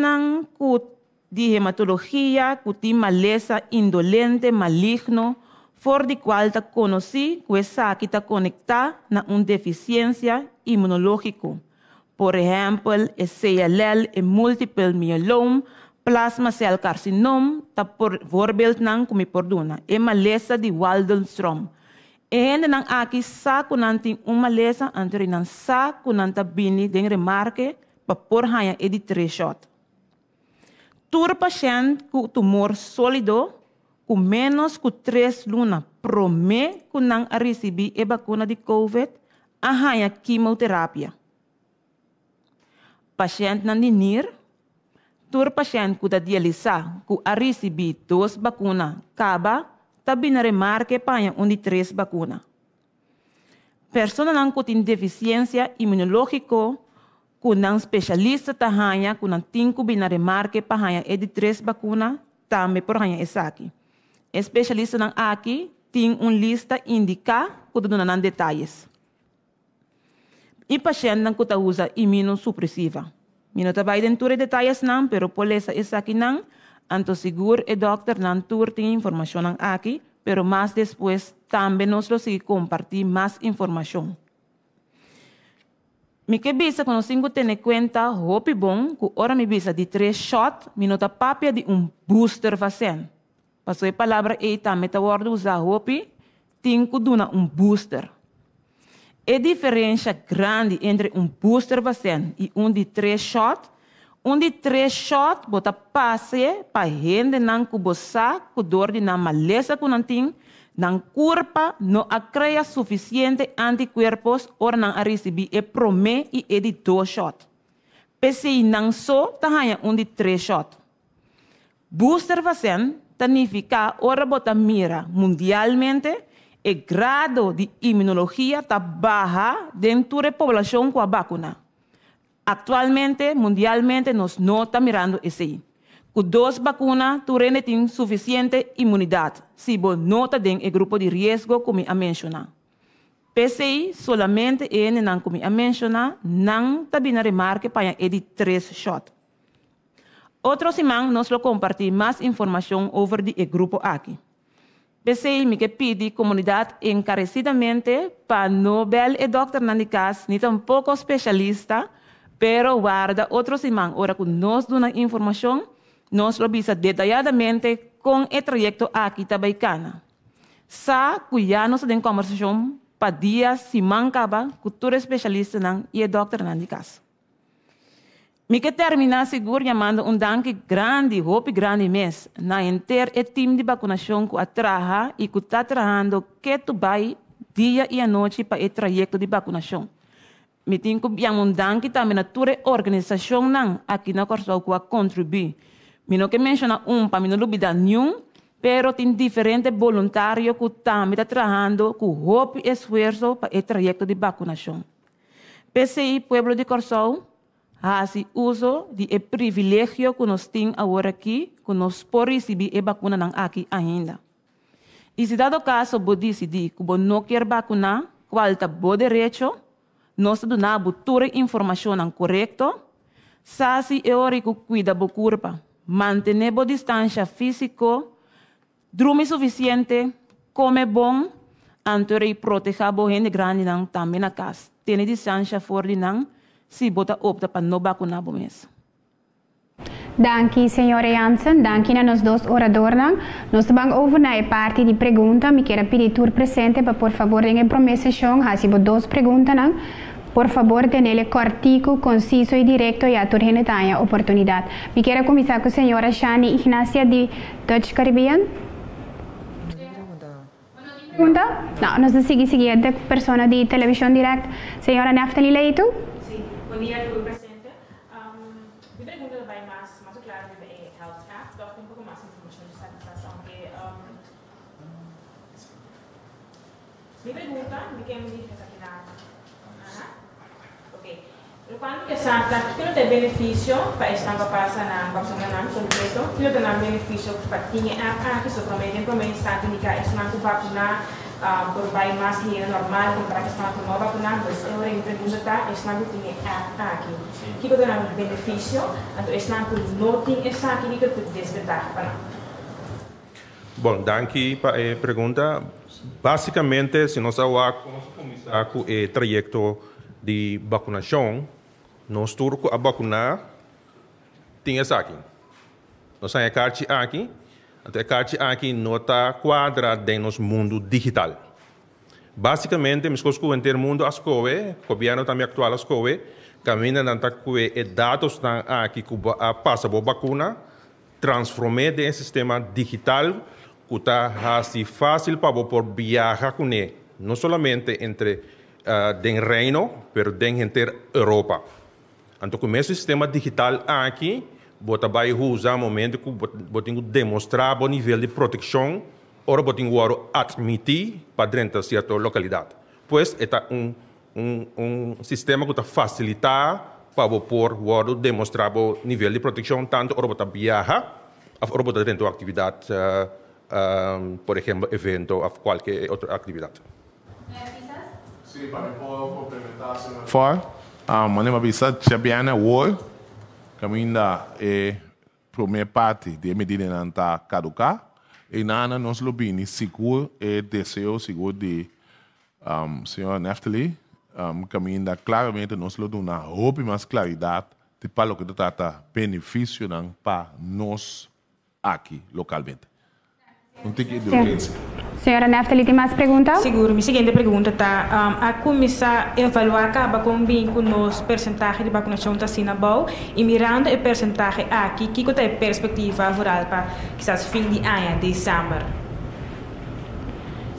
de hematologia que tem maleza indolente, maligno, for de qual está conhecido que essa aqui está conectada a uma deficiência imunológica. Por exemplo, o CLL, o multiple myeloma, plasma cell carcinoma, tá por voorbeeld nang kumi porduna, e malesa de Waldenstrom. E nang aqui sa kunanting malesa anteri nang sa kunanta bini den remarque pa por haya e de 3 shot. Tur paciente com tumor sólido com menos que 3 lunas prome kunang a receber e vacuna de COVID a haya quimioterapia. Paciente nan de NIR, tur paciente que dialisa que a receber 2 vacunas caba tabi na remarque para de 3 vacunas. Pessoa nan que tem deficiência imunológica que não especialista tahanya que não tem que na remarque para de 3 vacunas também por hanya essa aqui. Especialista nan aqui tem lista indica que dona nan detalhes. E paciente nan que usa imunossupressiva. Mino tabay den tur detalhes nan, pero polesa essa aqui nan, anto seguro e doctor nan tur tem informação nan aqui, pero mais depois também nós lo sigue compartir mais informação. Me que bisa que nós tenho que ter conta, hopi bom, que ora me bisa de 3 shot, mino ta papia de booster vaccine. Passou a palavra e também ta word usar hopi, tem que dar booster. A diferença grande entre booster vaccine e de 3 shots, de 3 shot bota passe para gente não cubosa, com dor de na maleza com nanting, não curpa não acrea suficiente anticuerpos ou não a receber e prome e de 2 shot. PCI não só tahanha de 3 shot. Booster vaccine significa ora bota mira mundialmente e grado de imunologia está baja dentro da população com a vacuna. Actualmente, mundialmente, nós não estamos mirando isso aí. Com 2 vacinas, tu tem suficiente imunidade. Se você não está dentro do grupo de risco, como eu mencionei. PCI, solamente ele não como eu mencionei, não está bem na remarca para ele 3 shots. Outro semana, nós vamos compartilhar mais informação sobre o grupo aqui. PCI me pede a comunidade encarecidamente para não ver o doutor Nandikas, nem tampouco especialista, pero guarda outro semana, ora que nós damos informação, nós lo visa detalhadamente com o trajeto aqui tabaicana. Sa cuya nós temos conversação para dias semana caba com todo especialista não e o Dr. Nandikas. Me que terminar seguro chamando danke grande, hope grande mês na inter e time de vacunação que atraha e que está trabalhando que tu vai dia e a noite para o trajeto de vacunação. Me tenho que danke também na tua organização não aqui na Corsau que a contribuir. Me não que mencionar para me não dúvida nenhum, pero tem diferentes voluntários que também está trabalhando com hope e esforço para o trajeto de vacunação. PCI Pueblo de Corsau faz uso de privilégio que nós temos agora aqui, que nós podemos receber a vacuna não aqui ainda. E se dado caso você decidir que você não quer vacunar, qual é o bom direito, nós damos toda a informação correta, se é hora que cuida da curva, manter a distância física, dormir suficiente, comer bom, antes de proteger a gente grande também na casa. Ter distância fora de não, se você opta para não vacunar o mês. Danke, senhora Jansen. Danke a nós dois oradores. Nós vamos over na parte de perguntas. Me quero pedir tur presente para, por favor, em promessa chão, se você 2 perguntas, por favor, tenha cortico, conciso e direto e a tur gente tenha a oportunidade. Me quero começar com a senhora Shani Ignacia de Dutch Caribbean. Pergunta? Não, nós seguimos a pessoa de televisão direct. Senhora Neftali Leito? Sim, bom dia, tudo presente. Mi pergunta vai mais claro sobre o Health Act, dá um pouco mais de informação de satisfação que mi pergunta, mi quer me dizer aqui na ok. Quando que santa, que não tem benefício para estar passando na vacinação completo, que não tem benefício para tinha aqui só promete estar de que estar com vacina por vai mais que normal comparar que estar com nova vacina, mas eu me pergunta estar com tinha aqui. Que não tem benefício, então estar com não tinha essa aqui que tu despertar para. Bom, danke para a pergunta. Basicamente, se nós vamos começar com o trajeto de vacunação, nós turco a vacunar tinha essa aqui. Nós temos a carta aqui, a carta aqui não está quadrada dentro do mundo digital. Basicamente, nós temos que mundo as coisas, o governo também atual as coisas, caminha na dados aqui que passa a vacuna, transformar em sistema digital que está fácil para por viajar com ele, não somente entre den Reino, pero den inteira Europa. Então, com esse sistema digital aqui, você vai usar o momento que você tem que demonstrar o nível de proteção, ou você tem que admitir para dentro de certa localidade. Pois, é sistema que facilita para você demonstrar o nível de proteção, tanto para você viajar, ou você dentro de atividade, por exemplo, evento ou qualquer outra atividade. Sim, para complementar, senhor. For, maneira avisa, Chabiana Wall, caminha primeira parte de medida não está caducar, e nada nós lobini seguro e desejo seguro de senhor Neftali, caminha claramente nós lo dá roupa mais claridade de para o que trata benefício para nós aqui localmente. Não tem que Senhora Neftali, tem mais perguntas? Seguro. Minha seguinte pergunta está: a começar a evaluar acaba com os percentagem de vacunação está sendo bom e mirando o percentagem aqui, que é a perspectiva rural para quizás fim de ano, dezembro?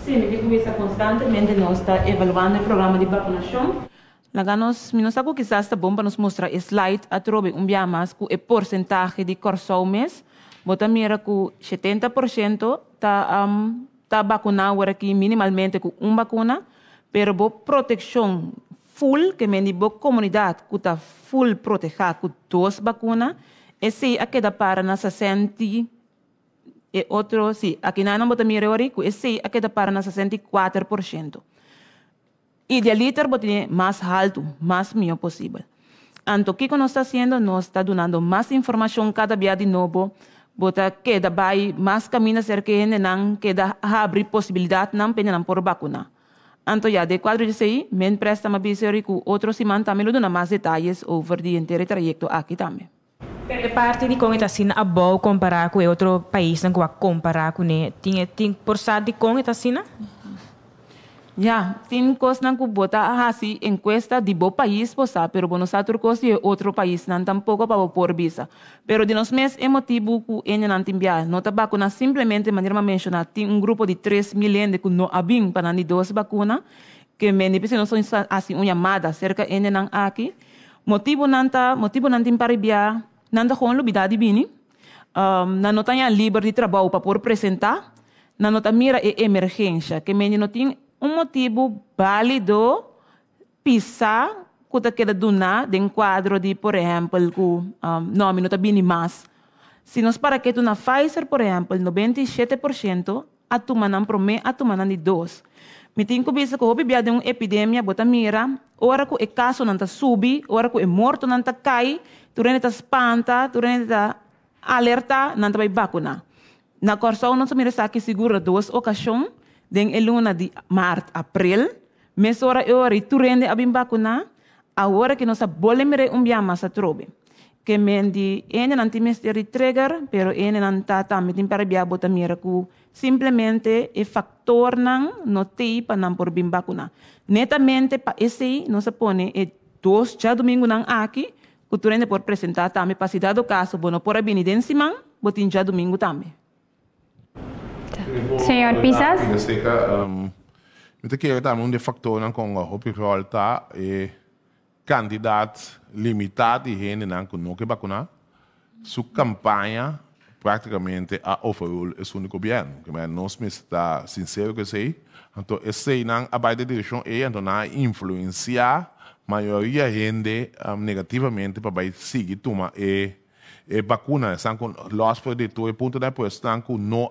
Sim, me começa constantemente nós está evaluando o programa de vacunação. Lá nós sabe que quizás está bom para nos mostrar slide a trobe dia mais com o porcentagem de corso mês, bota mira com 70% tá vacunado aqui minimalmente com uma vacuna, pero bo proteção full que mendi bo comunidade que tá full protegida com 2 vacunas, esse aqui dá para na 60 e outro sim, aqui não bota mira ori, esse aqui dá para na 64%. Idealiter botar mais alto, mais melhor possível. Então, o que nós está fazendo? Nós está dando mais informação cada dia de novo, bota que da vai mais caminho cerca de não que da abrir possibilidade não pena por vacuna. Então, já de quadro de sei, men presta uma visão com outro semana também lo dona mais detalhes over the inteiro trajecto aqui também. De parte de como está sendo a bom comparar com outro país, não comparar com ele, tem por cento de como está sendo? Ya, tem coisa que bota assim encuesta de bom país, posa, pero Buenos Aires coisa de outro país, não tampouco para por visa. Pero de nos mês é motivo que ele não tem viagem, não tá vacuna simplesmente maneira mencionar, tem grupo de 3 milhões que não abim para nem 2 vacunas, que me depende não são assim uma chamada cerca ele não aqui, motivo não tem para viajar, não tá com lubidade bini, não tem livre de trabalho para por apresentar, não tá mira emergência, que me não tem motivo válido pisar que queda donar de quadro de, por exemplo, nome não está bem mais. Se nós para que tu na Pfizer, por exemplo, 97%, a tu manan promete, a tu manan de 2. Me tem que ver que houve de uma epidemia, bota mira, ora que o caso não está subi, ora que o morto não está cai, tu não está espanta, tu não está alerta, não está vai vacunar. Na corção não se mira aqui segura 2 ocasiões, den luna de março, abril, mês hora tu rende a bim vacuna, a hora que nós bolemos dia mais a trobe. Que mendi, não tem de trigger, pero não tá também para via bota mira que simplesmente o factor não tem para não por bim vacuna. Netamente para esse não se põe 2 já domingo não aqui, que tu rende por apresentar também para se dar o caso, bueno, por a bem de cima, botin já domingo também. Senhor Pisas? Eu quero dar um factor com o hospital tá candidato limitado e gente não que vacinar. Sua campanha praticamente a overrule é o único governo. Mas nós está sincero que sei. Então esse não a vai da direção e então não influenciar maioria gente negativamente para vai seguir tomar vacuna. São com loss por de todo ponto depois estão com não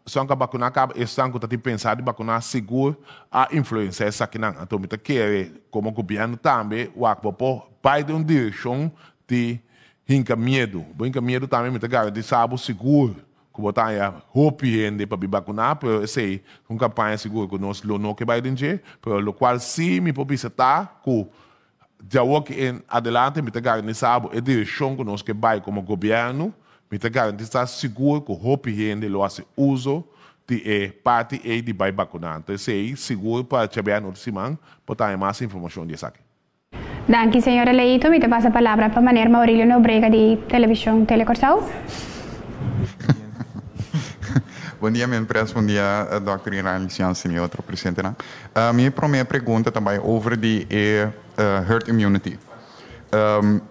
só que a vacuna acaba, estão com a pensar de vacunar seguro a influência essa aqui não. Então, me quer como governo também, o acabou vai de uma direção de encaminhado. O encaminhado também me garantir sabe seguro que botar a roupa de para vacunar, pero esse uma campanha segura que nós não que vai dizer, pero o qual se me pode estar com já o que em adelante me garantir sabe a direção que nós que vai como governo. Me garantir estar seguro que o roupa higiene lo hace uso de parte e de vai vacunar. Então, sei seguro para chegar no semana, botar mais informação disso aqui. Danke, senhora Leito. Me te passa a palavra para Maner Maurílio Nobrega de Televisão Telecorsal. Bom dia, minha empresa. Bom dia, Dr. Irani Jansen e outro presente. Minha primeira pergunta também over de herd immunity.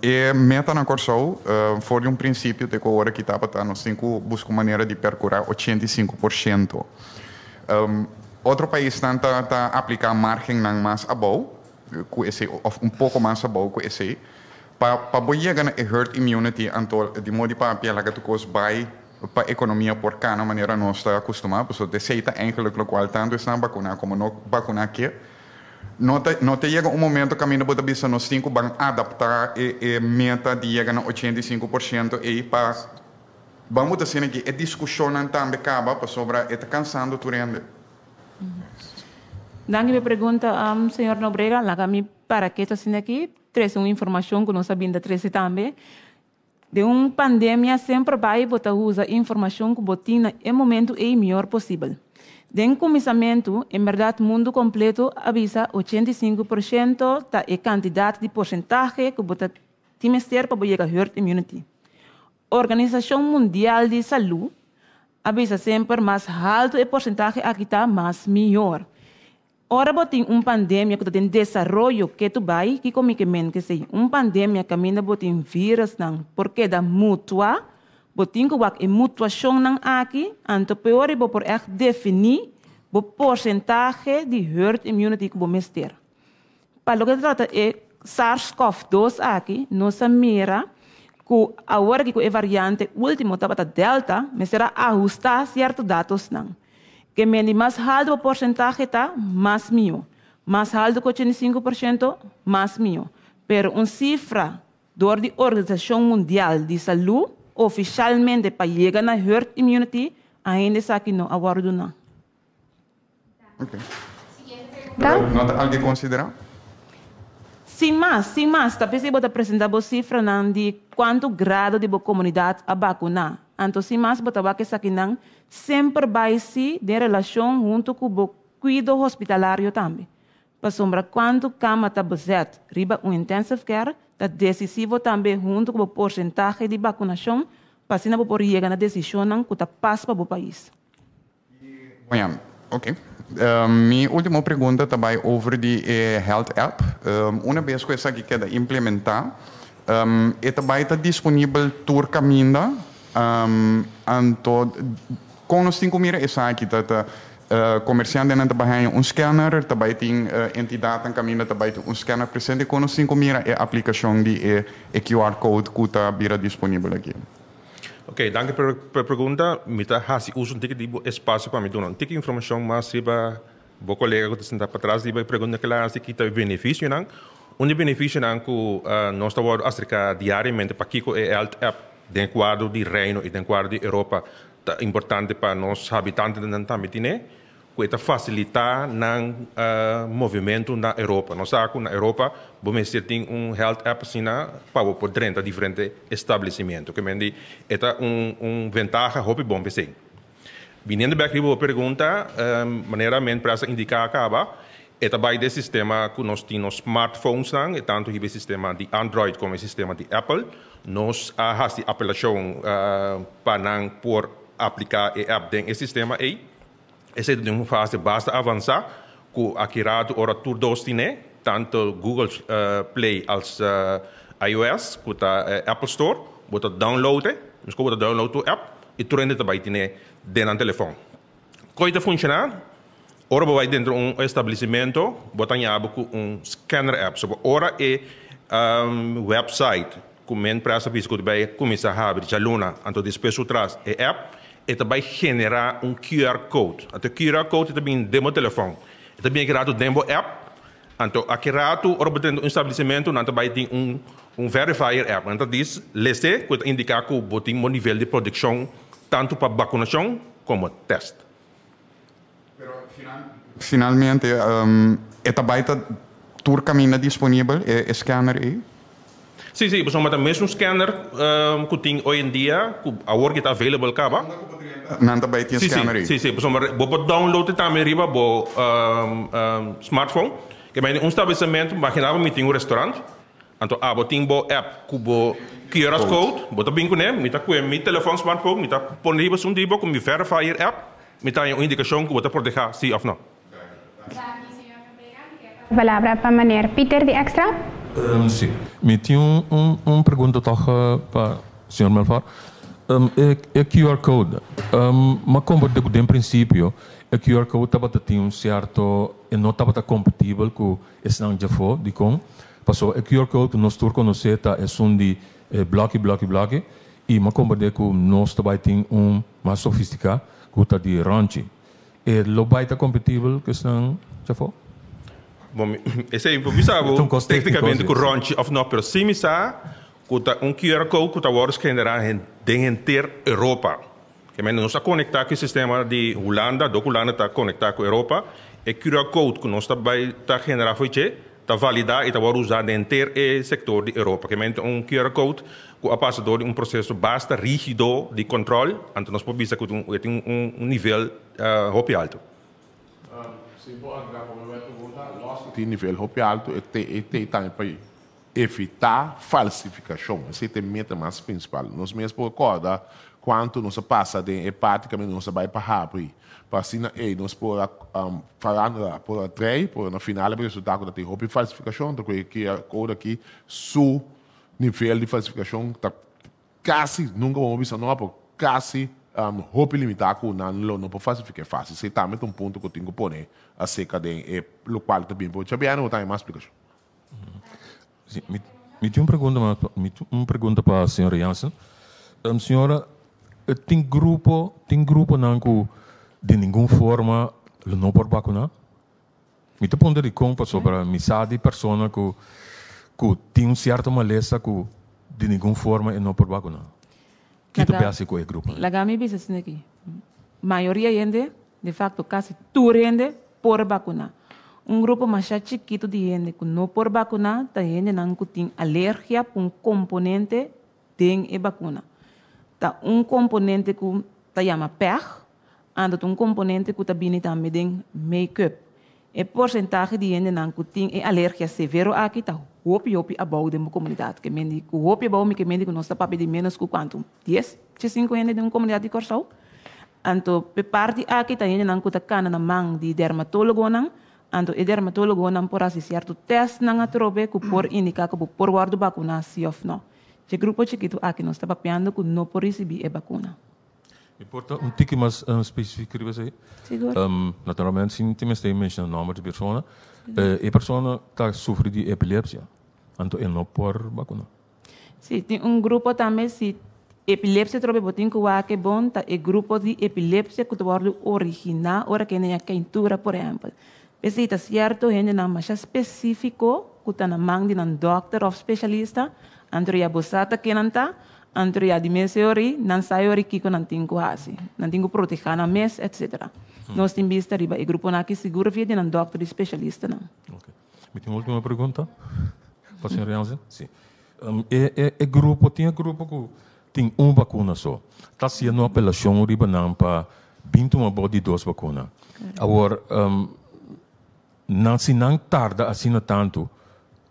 E meta na Corsol foi princípio de que agora que estava nós temos que buscar maneira de percorrer 85%. Outro país está a aplicar margem mais abaixo, ou pouco mais abaixo que esse, para chegar a herd immunity, então de modo para que tu vai para a economia por cada maneira nós está acostumado, porque de seita eigenlijk o qual tanto está vacunar como não vacunar aqui. Não te chega momento que a minha boa vista nós temos que adaptar e meta de chegar a 85% e para vamos dizer que a discussão também acaba sobre está cansando tu rende. Danke me pergunta senhor Nobrega, lá para que está sendo aqui, traz uma informação que nós sabemos da 13 também. De uma pandemia sempre vai botar usar informação que botina em momento é melhor possível. De começamento, em verdade, o mundo completo avisa 85% da quantidade de porcentagem que botar timester para chegar a herd immunity. A Organização Mundial de Saúde avisa sempre mais alto a porcentagem aqui está mais melhor. Ora botin pandemia que tem desenvolvimento que tu vai que comicamente que sei pandemia caminha botin vírus não porque da mutua botin que é mutuação não aqui anto pior e por definir o porcentagem de herd immunity que vamos ter. Para o que trata é SARS-CoV-2 aqui nossa mira que agora que é variante último tá delta mas será ajustar certos dados não. Que mais alto o porcentagem está, mais mil. Mais alto que 85%, mais mil. Pero cifra da Organização Mundial de Saúde, oficialmente para chegar na herd immunity, ainda está aqui não, agora não. Ok. Nota alguém considera? Sem mais, talvez eu vou apresentar a cifra de quanto grado de comunidade a vacinar. Então, sem mais, vou falar que isso aqui não sempre vai ser de relação junto com o cuidado hospitalário também. Para sombra quanto cama está bezet, riba intensive care, é decisivo também junto com o porcentagem de vacinação, para se não por chegar na decisão que está passa para o país. Bem, ok. Minha última pergunta também over de Health App. Uma vez que essa aqui quer implementar, é também está disponível por caminho, então com nós temos que essa aqui tá comerciante não também scanner, também tem entidade em caminho também scanner presente, com nós temos que a aplicação de QR code que está disponível aqui. Ok, dank per pergunta. Mita hasi uso um ticket de espaço para me dar um ticket informação mais riba. Bo colega que está para trás riba pergunta que lá se kita benefício não. Benefício não que nós estamos a acercar diariamente para que o health app dentro quadro de Reino e dentro quadro de Europa é importante para nós habitantes também né. Que facilitar o movimento na Europa. Nós sabemos na Europa vamos ter health app assim para por 30 diferentes estabelecimentos. Que mendi é vantagem hope bom pensei. Vindo aqui a pergunta, maneira para indicar acaba é também desse sistema que nós temos smartphones e tanto o sistema de Android como o sistema de Apple. Nós fazemos apelação para por aplicar a app dentro do sistema aí. Essa é uma fase basta avançar com aquirado ora tur dostine tanto Google Play als iOS com a Apple Store bota downloaden mas como bota download a app e tu rende também tine dentro do telefone. Coisa funcionar ora vai dentro estabelecimento bota nhabo com scanner app so ora é website com para essa vez que vai começar a abrir já luna anto despeço traz é app e também generar QR Code. O QR Code também demo telefone. Também é criado demo app. Então, aqui rato, dentro do estabelecimento, não também tem verifier app. Então, diz, leste, que indica que o tem um nível de produção tanto para vacinação como teste. Finalmente, é também tour caminho disponível, é scanner aí? Sim, sim, mas o mesmo scanner que tem hoje em dia, que agora está available acaba. Não também tem scanner aí? Sim, sim, mas vou download também riba bo smartphone, que é estabelecimento, imaginava que tem restaurante, então tem bo app que bo QR code, bota bem com ele, mita com meu telefone smartphone, mita põe riba um dia com meu verifier app, mita uma indicação que bota por deixar sim ou não. Palavra para maneira Peter de Extra. Sim, me tinha pergunta para o Sr. Melfar. É QR Code, mas como de princípio, o QR Code tem certo, não estava compatível com esse não já foi, de como, passou o QR Code que nós conhecemos é de bloque, e mas como de que nós também tem mais sofisticado, que está de ranchi. É lo vai compatível que não já foi? Bom, esse é improvisado, tecnicamente com ranchi of não, pero sim que QR Code que está generado dentro da Europa. Que nós está conectado com o sistema de Holanda, do Holanda está conectado com a Europa, e QR Code que nós está generado foi está validado e está usado dentro do setor da Europa. Que QR Code que passa door um processo basta rígido de controle, então nós podemos dizer que tem nível hopi alto. Se for agora, tem nível hopi alto, tem também para evitar falsificação. Esse é o meta mais principal. Nós mesmos podemos quanto nós passa de praticamente nós vai para rápido. Para assim, nós podemos falar por três, por no final o resultado da tem falsificação, então que agora aqui su nível de falsificação tá quase nunca vamos ver não, porque quase roupa limitado com não pode falsificar fácil. Esse também é ponto que eu tenho que pôr acerca de o qual também pode saber, não tem mais explicação. Sim, me tem uma pergunta para a senhora Jansen. Senhora, tem grupo não que de nenhuma forma não pode vacinar? Me te ponder de conta sobre a missão de pessoa que tem certa maleza que de nenhuma forma não pode vacinar. Que tu pensa com esse grupo? La gami bisa sini aqui. Maioria gente, de facto, quase toda gente por vacinar. Grupo mais chiquito de gente que não por vacinar, tá gente não que tem alergia por componente de vacuna. Tá componente que tá chama PEG, ando componente que tá vindo também de make-up. E porcentagem de gente não que tem alergia severo aqui tá hopi abau de uma comunidade. Que mendi que hopi abau que mendi que nós tá papi de menos que quanto 10, 5 gente de uma comunidade de Corsau. Anto pe parte aqui tá gente não que tá cana na mão de dermatólogo não. Anto e dermatólogo não por assim certo teste não atrobe que por indicar que por guardo vacuna se ou não. O grupo chiquito aqui nós está papiando que não por receber a vacuna. Importa tique mais específico você. Naturalmente sim temos que mencionar o nome de pessoa. E pessoa está sofrendo de epilepsia. Anto ele não por vacuna. Sim, tem grupo também se epilepsia trobe botin que wa que bom tá e grupo de epilepsia que do original ora que nem a quentura por exemplo. Esse está certo, gente não mais específico, que está na mão de um doctor ou especialista, entre a bosata que não está, entre a dimensori, não sai ori que não tem quase, não tem proteger na mês, etc. Nós temos vista riba, e grupo aqui seguro via de um doctor especialista não. Ok. Me tem uma última pergunta, para a senhora Jansen? Sim. Grupo que tem uma vacuna só, está sendo uma apelação riba não para 21 body dose vacuna. Agora se não tarda assim tanto,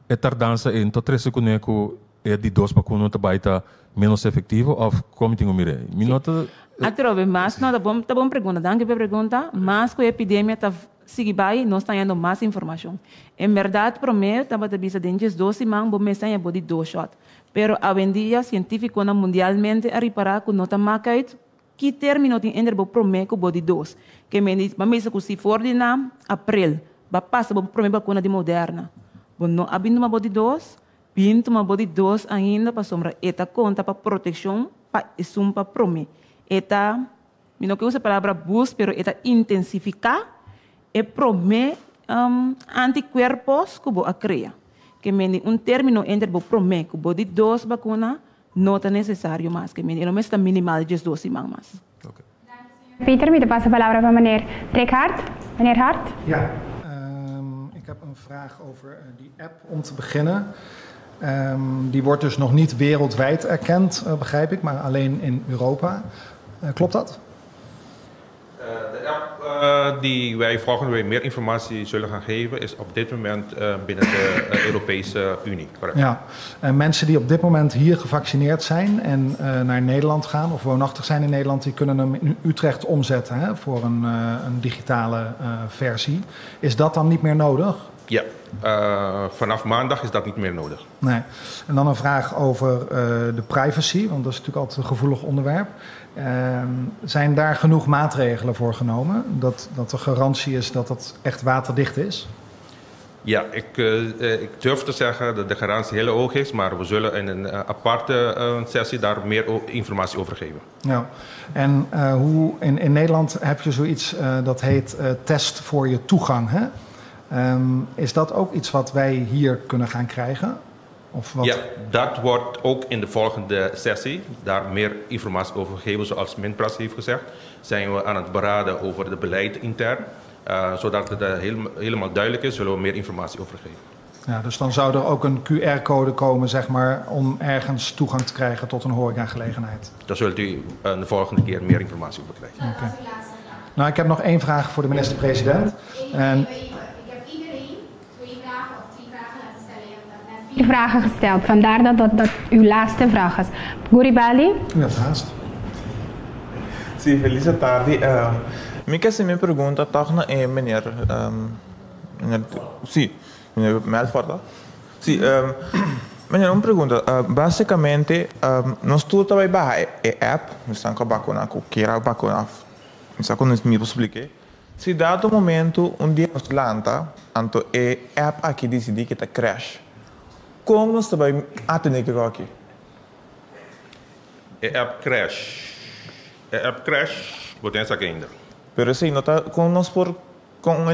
a tardança em 3 segundos é de 2 vacinas também está menos efetivo ou como tem o mire? Minota. Atrove, mas não tá bom pergunta, danke pela pergunta, mas com a epidemia tá sigue bem, nós estamos tendo mais informação. Em verdade, prometo, estava a bisa dentes 12 semanas, vou começar a body 2 shot. Pero hoje em dia, científico mundialmente a reparar que não está marcado que termino tem ainda vou prometo body 2, que me diz, mas se se for de na abril passa para a vacuna de Moderna. Não abrindo uma body 2, pinto uma body 2 ainda para sombra. Eta conta para proteção, para isso para promer. Eta, não que usa a palavra boost, pero eta intensificar e promer anticuerpos que vou criar. Que me término entre vou promer que body 2 vacuna não é necessário mais. Que me não está minimal de 12 semanas mais. Peter, me passa a palavra para meneer Rickard. Meneer Hart? Ja. Ik heb een vraag over die app om te beginnen. Die wordt dus nog niet wereldwijd erkend, begrijp ik, maar alleen in Europa. Klopt dat? De app die wij volgende week meer informatie zullen gaan geven, is op dit moment binnen de Europese Unie. Correct. Ja, en mensen die op dit moment hier gevaccineerd zijn en naar Nederland gaan of woonachtig zijn in Nederland, die kunnen hem in Utrecht omzetten hè, voor een digitale versie. Is dat dan niet meer nodig? Ja, vanaf maandag is dat niet meer nodig. Nee. En dan een vraag over de privacy, want dat is natuurlijk altijd een gevoelig onderwerp. Zijn daar genoeg maatregelen voor genomen? Dat de garantie is dat het echt waterdicht is? Ja, ik durf te zeggen dat de garantie heel hoog is, maar we zullen in een aparte sessie daar meer informatie over geven. Ja, en hoe in Nederland heb je zoiets dat heet test voor je toegang, hè? Is dat ook iets wat wij hier kunnen gaan krijgen? Of wat? Ja, dat wordt ook in de volgende sessie daar meer informatie over gegeven. Zoals Minpras heeft gezegd, zijn we aan het beraden over het beleid intern. Zodat het helemaal duidelijk is, zullen we meer informatie over geven. Ja, dus dan zou er ook een QR-code komen, zeg maar, om ergens toegang te krijgen tot een horecagelegenheid. Daar zult u de volgende keer meer informatie over krijgen. Okay. Nou, ik heb nog 1 vraag voor de minister-president. En... Ik heb iedereen 2 vragen of 3 vragen laten stellen. Je hebt net 4 vragen gesteld. Vandaar dat uw laatste vraag is. Guribali? U hebt haast. Sim, feliz tarde. Me quer me pergunta, toch na meneer, meneer Melfort. Sim, meneer, uma pergunta. Basicamente, nós tudo também barra app, nós estamos com a vacuna, com a vacuna, nós estamos me explicar. Se dado momento dia nós lanta, então app aqui decidi que está crash. Como nós também atender que aqui? App crash. App crash, botem essa aqui ainda. Pero sim, nota com nós por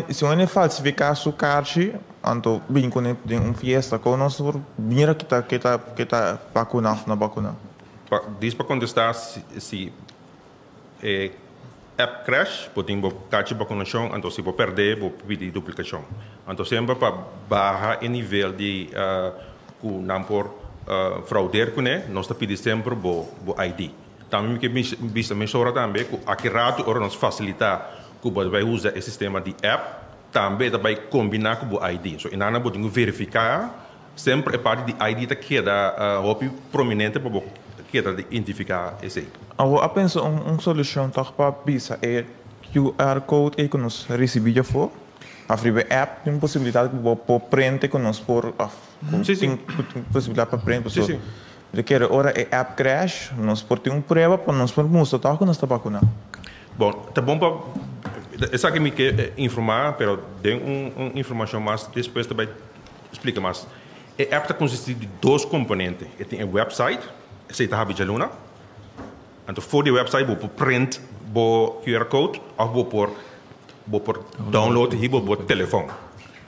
se uma falsificar sua caixa, então bem com fiesta, com nós por dinheiro que tá vacuna na vacuna. Diz para contestar se app crash, botem bo caixa vacunação, então se vou perder, vou pedir duplicação. Então sempre para barra em nível de não por fraudear com né, nós tá pedir sempre bo ID. Também que vista mesora também que aqui rato ora nos facilitar que vai usar esse sistema de app também vai combinar com o ID. So inana podemos verificar sempre a parte de ID que queda prominente para queda de identificar esse. Eu penso solução toch para visa é QR code que nós recebemos for. A free app tem possibilidade de print que nós por tem possibilidade para print. Sim. Requer ora app crash, nós por ter prova para nós por mostrar tá que nós está vacunado. Bom, tá bom para essa que me quer informar, pero tem informação mais depois também explica mais. A app está consiste de 2 componentes. Tem um website, esse está habitual luna. Então for the website vou print bo QR code ou vou por download hier bo telefone.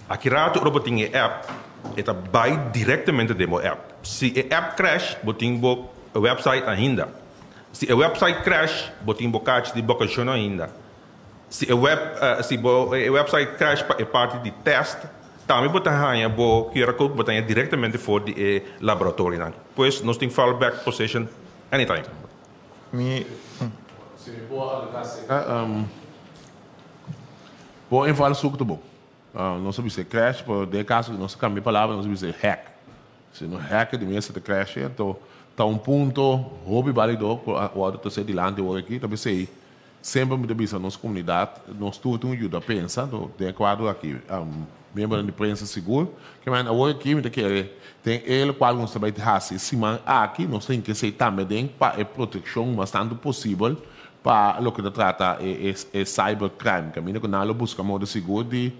Aqui rato o tem a app, eta vai diretamente demo app. Se a app crash, botin bo a website ainda. Se a website crash, botin bo catch de bocação ainda. Se a website crash é parte de teste, também botar hanha bo QR code botar diretamente for de laboratório. Pois nós tem fallback position anytime. Se boa boa inval zoek te bom. Nós sabemos que crash, por de caso nós cambiamos a palavra, nós sabemos que hack. Se não hack de mesmo de crash, então tá ponto hobby válido o outro ser de lande ou aqui, também sei sempre me debisa nossa comunidade, nós tudo ajuda a pensar, de acordo aqui, membro da imprensa seguro, que mas agora aqui me tem ele qual nós também raça, se man aqui nós tem que ser também para proteção bastante possível para o que trata cybercrime, que a minha canal busca modo seguro de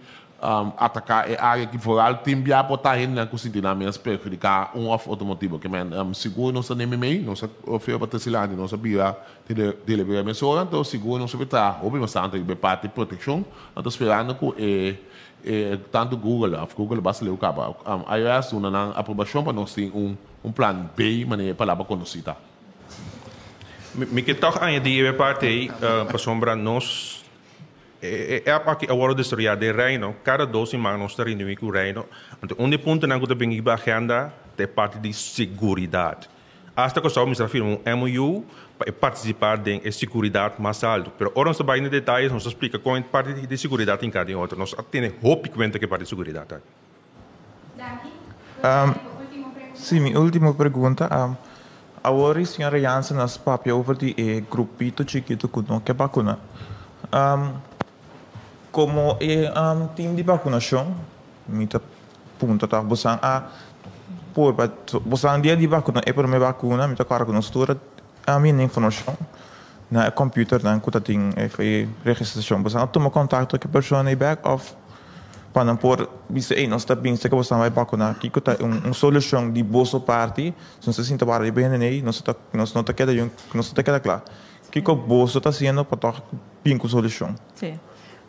atacar a área que for algo tem bia botar em na cozinha mesmo prejudicar off automotivo que seguro não se nem meio não se oferece para Tessilândia não sabia de levar a mesura então seguro não se vai estar houve bastante de parte de proteção então esperando que tanto Google basta ler o cabo iOS uma aprovação para nós tem plano B maneira palavra conhecida me que toch aan je die parte para sombra nós aqui agora de história de reino cada 2 semanas nós está reunindo com o reino então ponto na que tem a agenda de parte de seguridade hasta que só me afirma MOU para participar de seguridade mais alto mas agora nós vai em detalhes nós explica com parte de seguridade em cada outra nós temos hope que parte de seguridade sim minha última pergunta agora a senhora Jansen nas papel over de grupito chiquito que não quer vacuna como time de vacunação, mita punta tá busang busang dia de vacuna é para me vacuna, mita cara com estrutura a minha informação na computer dan kuta ting registração busang toma contato com a pessoa e back off para não por bisa nós tá bem se que você vai vacunar aqui kuta solução de bolso parte se você sinta para bem nem nós não tá queda claro que o bolso tá sendo para tá bem com solução sim.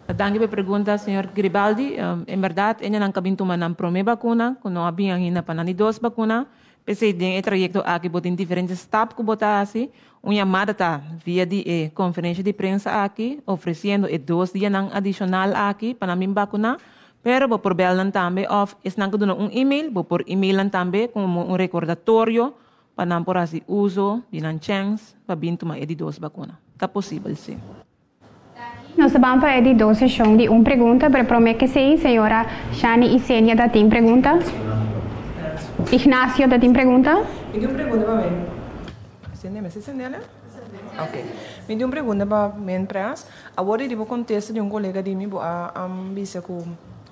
Danke pela pergunta, Sr. Garibaldi. Em verdade, ainda não cabinto uma primeira vacuna, quando não havia ainda para 2 vacunas. Pensei em trajeto aqui, botem diferentes etapas que botar assim. Uma chamada tá via de conferência de prensa aqui, oferecendo 2 dias adicional aqui para mim vacunar. Pero vou por bel também of is não que um e-mail, vou por e-mail também como um recordatório para não por assim uso de não chance para vir tomar de 2 vacinas. Tá possível sim. Nós vamos para a dos sessão de uma pergunta, para prometer que sim, senhora Shani e Sênia da tem pergunta. Ignacio da tem pergunta. Me deu uma pergunta para mim. Sênia, né? Ok. Me deu uma pergunta para mim, pras. Agora eu vou contestar de colega de mim, a ambícia com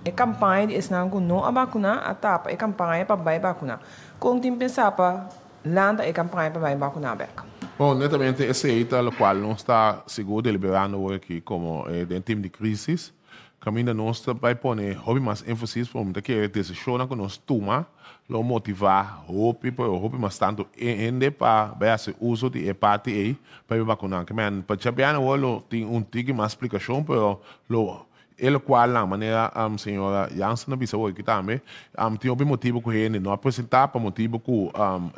a campanha de esnar com não a vacuna, a tapa a campanha para vai vacuna. Como tem pensar para lançar a campanha para vai vacuna back? Bom, netamente esse aí tá o qual não está seguro deliberando aqui como em tempo de crise. Caminho nós vai pôr hobby mais ênfase para o que decisão que nós toma, lo motivar, hobby mais tanto ainda para ver uso de hepate aí para vacinar. Que man, para chapear no tem tique mais explicação, pero lo el qual na maneira senhora Jansen na bisa hoje também tem um motivo que ele não apresentar para motivo que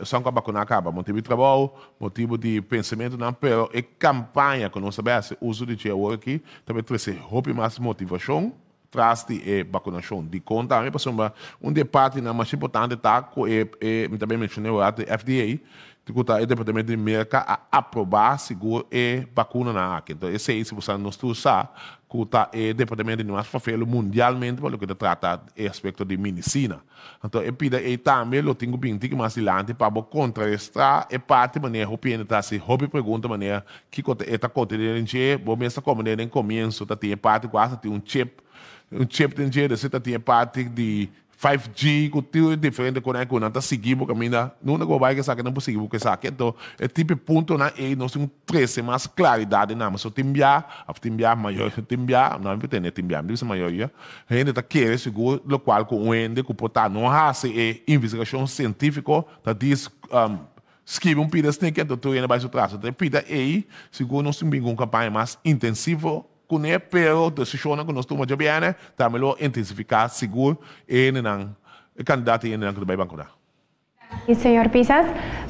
são vacinar acaba motivo de trabalho motivo de pensamento não pero é campanha que nós sabemos uso de hoje aqui também traz hobby mais motivação traz de vacinação de conta também para debate na mais importante tá que também mencionei o FDA que o Departamento de Mercado a aprovar seguro vacuna na aqui. Então, esse aí, se você não usar, que o Departamento de Mercado mundialmente para o que trata o aspecto de medicina. Então, eu pido aí também, eu tenho bem mais adiante para contrastar a parte maneira que eu está se hobby pergunta maneira que está contendo de bom mesmo como no começo, tá tem parte quase tem um chip tem de você tem parte de 5G, que é diferente com a conta seguir o caminho, não é vai que sabe não possível que sabe. Então, é tipo ponto na e nós temos 13 mais claridade na, mas o timbiar maior, timbiar não tem timbiar, mas maioria, a gente tá querendo seguro, o qual com o ende que portar não há se investigação científica, tá diz escreve pedaço que então tu ainda vai se traçar, então pida aí, seguro nós temos uma campanha mais intensiva com ele, pero decisão que nós tomamos bem, também lo intensificar seguro e não candidato e não que vai vacinar. E senhor Pisas,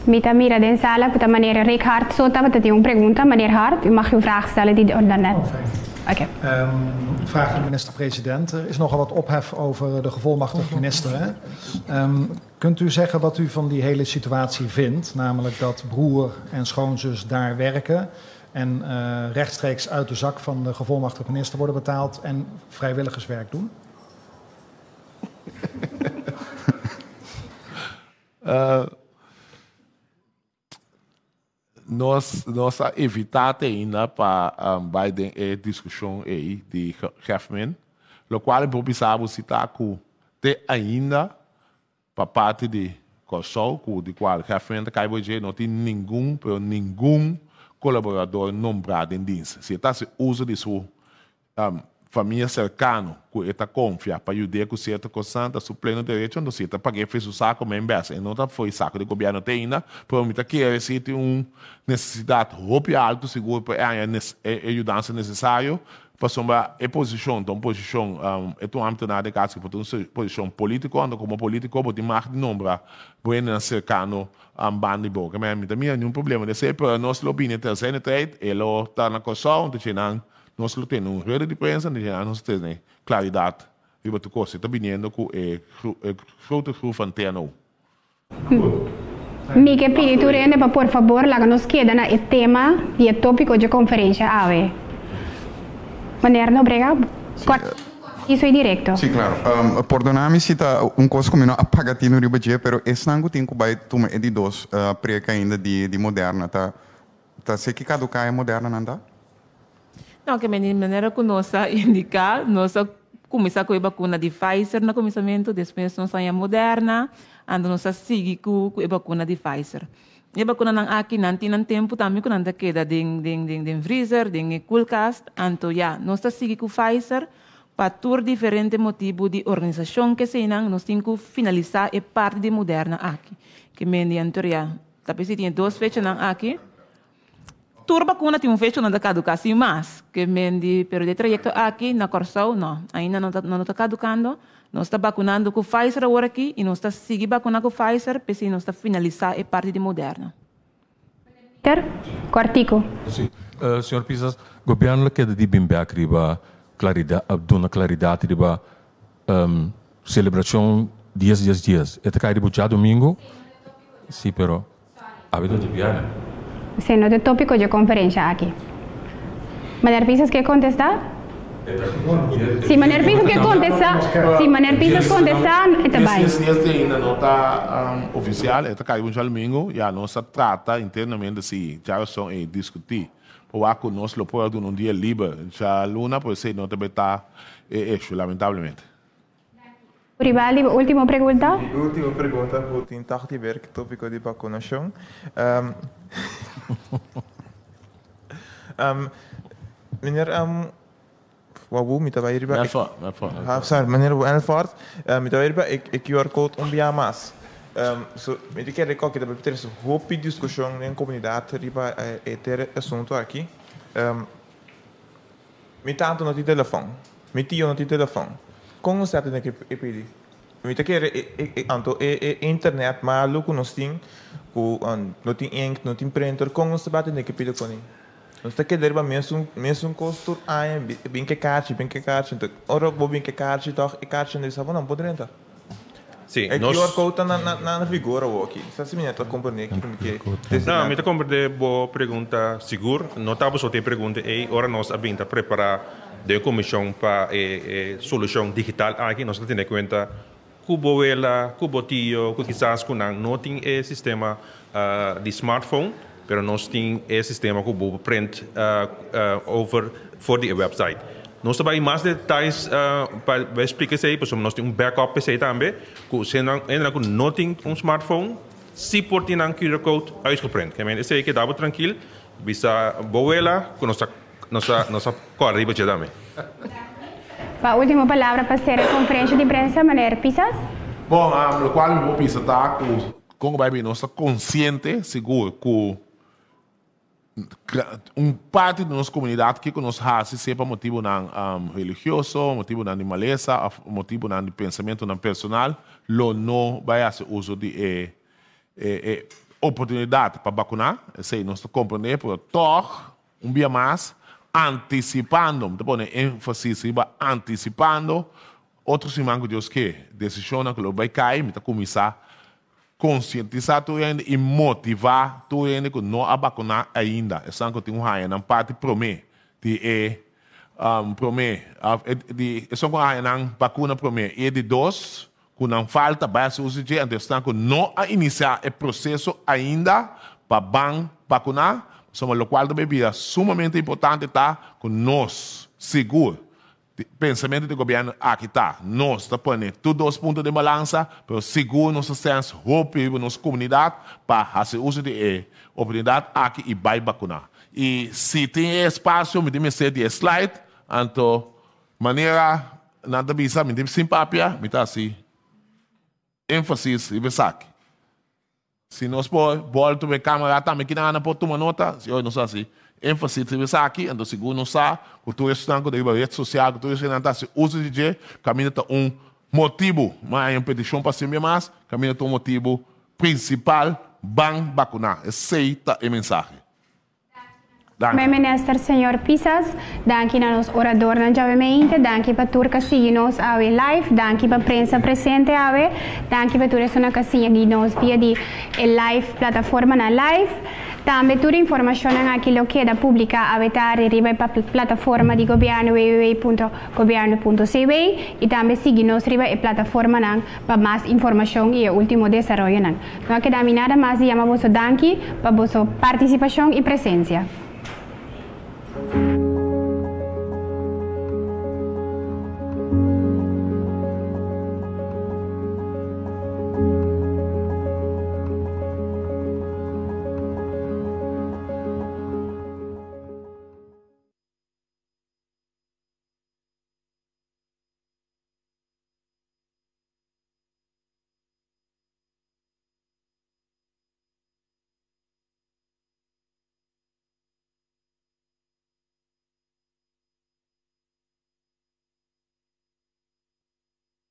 mita mira den sala de meneer Rick Hart, zo dat we een pergunta, meneer Hart, u mag uw vraag stellen die daarnet. Oké. Vraag aan de minister-president. Er is nogal wat ophef over de gevolmachtigde minister. Hè? Kunt u zeggen wat u van die hele situatie vindt, namelijk dat broer en schoonzus daar werken en rechtstreeks uit de zak van de gevolmachtigde minister worden betaald en vrijwilligerswerk doen? Nós evitamos ainda para Biden a discussão aí de Huffman, o qual precisava citar que ainda para parte de Kosovo, de qual Huffman não tem nenhum colaborador nombrado em dienst. Se está se usa de sua família cercana, que está confiada para ajudar com certa coisa, está su pleno direito, não se está para fez o saco members, e não está foi saco do governo ainda, para mim que se tem uma necessidade roupa alto seguro para a ajudança necessária para sombra a posição, então posição é um âmbito na caso que uma posição política, onde como político pode mais de nombrar bueno cercano bando de boca, mas também nenhum problema de ser para nós opinião terceira trade, ele está na coção, então nós temos uma rede de prensa, nós temos claridade sobre o que está vindo com a grote groep van TNO. Miguel Piniturene, por favor, nos queda o tema e o tópico de conferência AVE. Maneira Nobrega, isso é direto. Sí, claro. Perdóname se está coisa como não apagatino de budget, pero esse não tem que vai tomar de dois preca ainda de Moderna, tá sei que caducar é Moderna não dá? Não, que maneira que nós indicar, nós começar com a vacuna de Pfizer no começamento, depois nós a Moderna, e nós seguir com a vacuna de Pfizer. E a vacuna não aqui não tem tempo também que não queda de freezer, de coolcast, então já nós seguir com Pfizer para tour diferente motivo de organização que se não nós temos que finalizar a parte de Moderna aqui, que mediante já, talvez se tem 2 fechas não aqui. Turba vacuna tem fecho não está caducando assim, mas que mendi pero de trajeto aqui na Corsão não, ainda não está caducando. Nós está vacunando com Pfizer agora aqui e nós está seguindo vacunando com Pfizer, para nós está finalizar a parte de Moderna. Quartico. Sim, senhor Pisas, o governo quer de bem riba claridade, dona claridade riba celebración 10 días. Este cae de ya domingo. Sí, pero ha habido de viaje. Sí, no te tópico de conferencia aquí. Maner Pisas, ¿qué contesta? Si Maner Pisas, ¿qué contesta? Si Maner Pisas contesta, está bien. Si este ainda não está oficial, este cai de domingo, já não se trata internamente se já são discutir. Por aqui nós lo podemos um dia livre, já Luna pode ser não também está lamentablemente. Rivaldi, última pergunta. Última pergunta, vou tentar ver que tópico de vacunação. Meneer Wabu, met de hierbij. Sorry, meneer Elfort, met de hierbij, ik QR-code mas. So, me quer recordar que deve ter essa roupa discussão em comunidade riba ter assunto aqui. Me tanto no telefone, me tio no telefone. Como se atende que pedir? Me quer anto internet, mas logo nós tem com não tem ink, não tem printer, como se bate que pedir com ele? Nós tem que dar mesmo custo aí, bem que caixa, então ora vou bem que caixa, então e caixa não sabe não pode entrar. Sim, nós QR code na vigor aqui. Se me está compreender que não, me está compreender boa pergunta seguro. Não estava só ter pergunta e ora nós abrimos a preparar de comissão para solução digital aqui nós temos em conta cubo ela, cubo tio, que quizás com não tem sistema de smartphone, pero nós tem sistema cubo print over for the website. Nós também mais detalhes para explicar isso aí, porque nós temos backup PC também, que se não tem smartphone, se por ter QR code uitgeprint. Que men isso aí que dá tranquilo, bisa boela, que nossa corrida já também. A última palavra para ser a conferência de imprensa, Maner Pisas. Bom, o qual me vou pensar como vai vir nossa consciente, seguro, que parte da nossa comunidade que nós fazemos seja motivo religioso, motivo de animaleza, motivo de pensamento personal, não vai fazer uso de oportunidade para vacinar, sei nós compreender, por tocar dia mais antecipando, te pone ênfase antecipando outros irmãos Deus que decisão que vai cair, me começar conscientizar tu e motivar tu que não a vacinar ainda. Essa que tem raia na parte promete de essa que raia na vacuna promete e de dois que não falta base uso de understand que não a iniciar o processo ainda para vacinar. Somos o qual também é sumamente importante estar com nós, seguro. Pensamento do governo aqui está. Nós está pondo todos os pontos de balança, mas seguro nós temos roupa na nossa comunidade para fazer uso de oportunidade aqui e vai vacinar. E se tem espaço, me dê ser de slide, então, maneira, nada bisa, me dê sem papel, me dá assim, ênfase e besaque. Se nós voltamos a câmera, também que não pode tomar nota, se nós assim, ênfase aqui, então seguro não sabe, cultura estanco da rede social, cultura estanco, se usa de jeito, caminho está motivo, mas é petição para si mesmo, caminho está motivo principal, vacunar. Esse é a mensagem. Mijn minister, senhor Pisas, dank a nos orador na javamente, dank para turca seguir-nos a live, dank para prensa presente a dank para turca na casinha que nos via de live plataforma na live. Também toda a informação aqui que da pública a arriba para a plataforma de governo www.governo.cw e também seguir-nos arriba a plataforma para mais informação e o último desenvolvimento. Não queda nada mais, chamamos dank para a vossa participação e presença.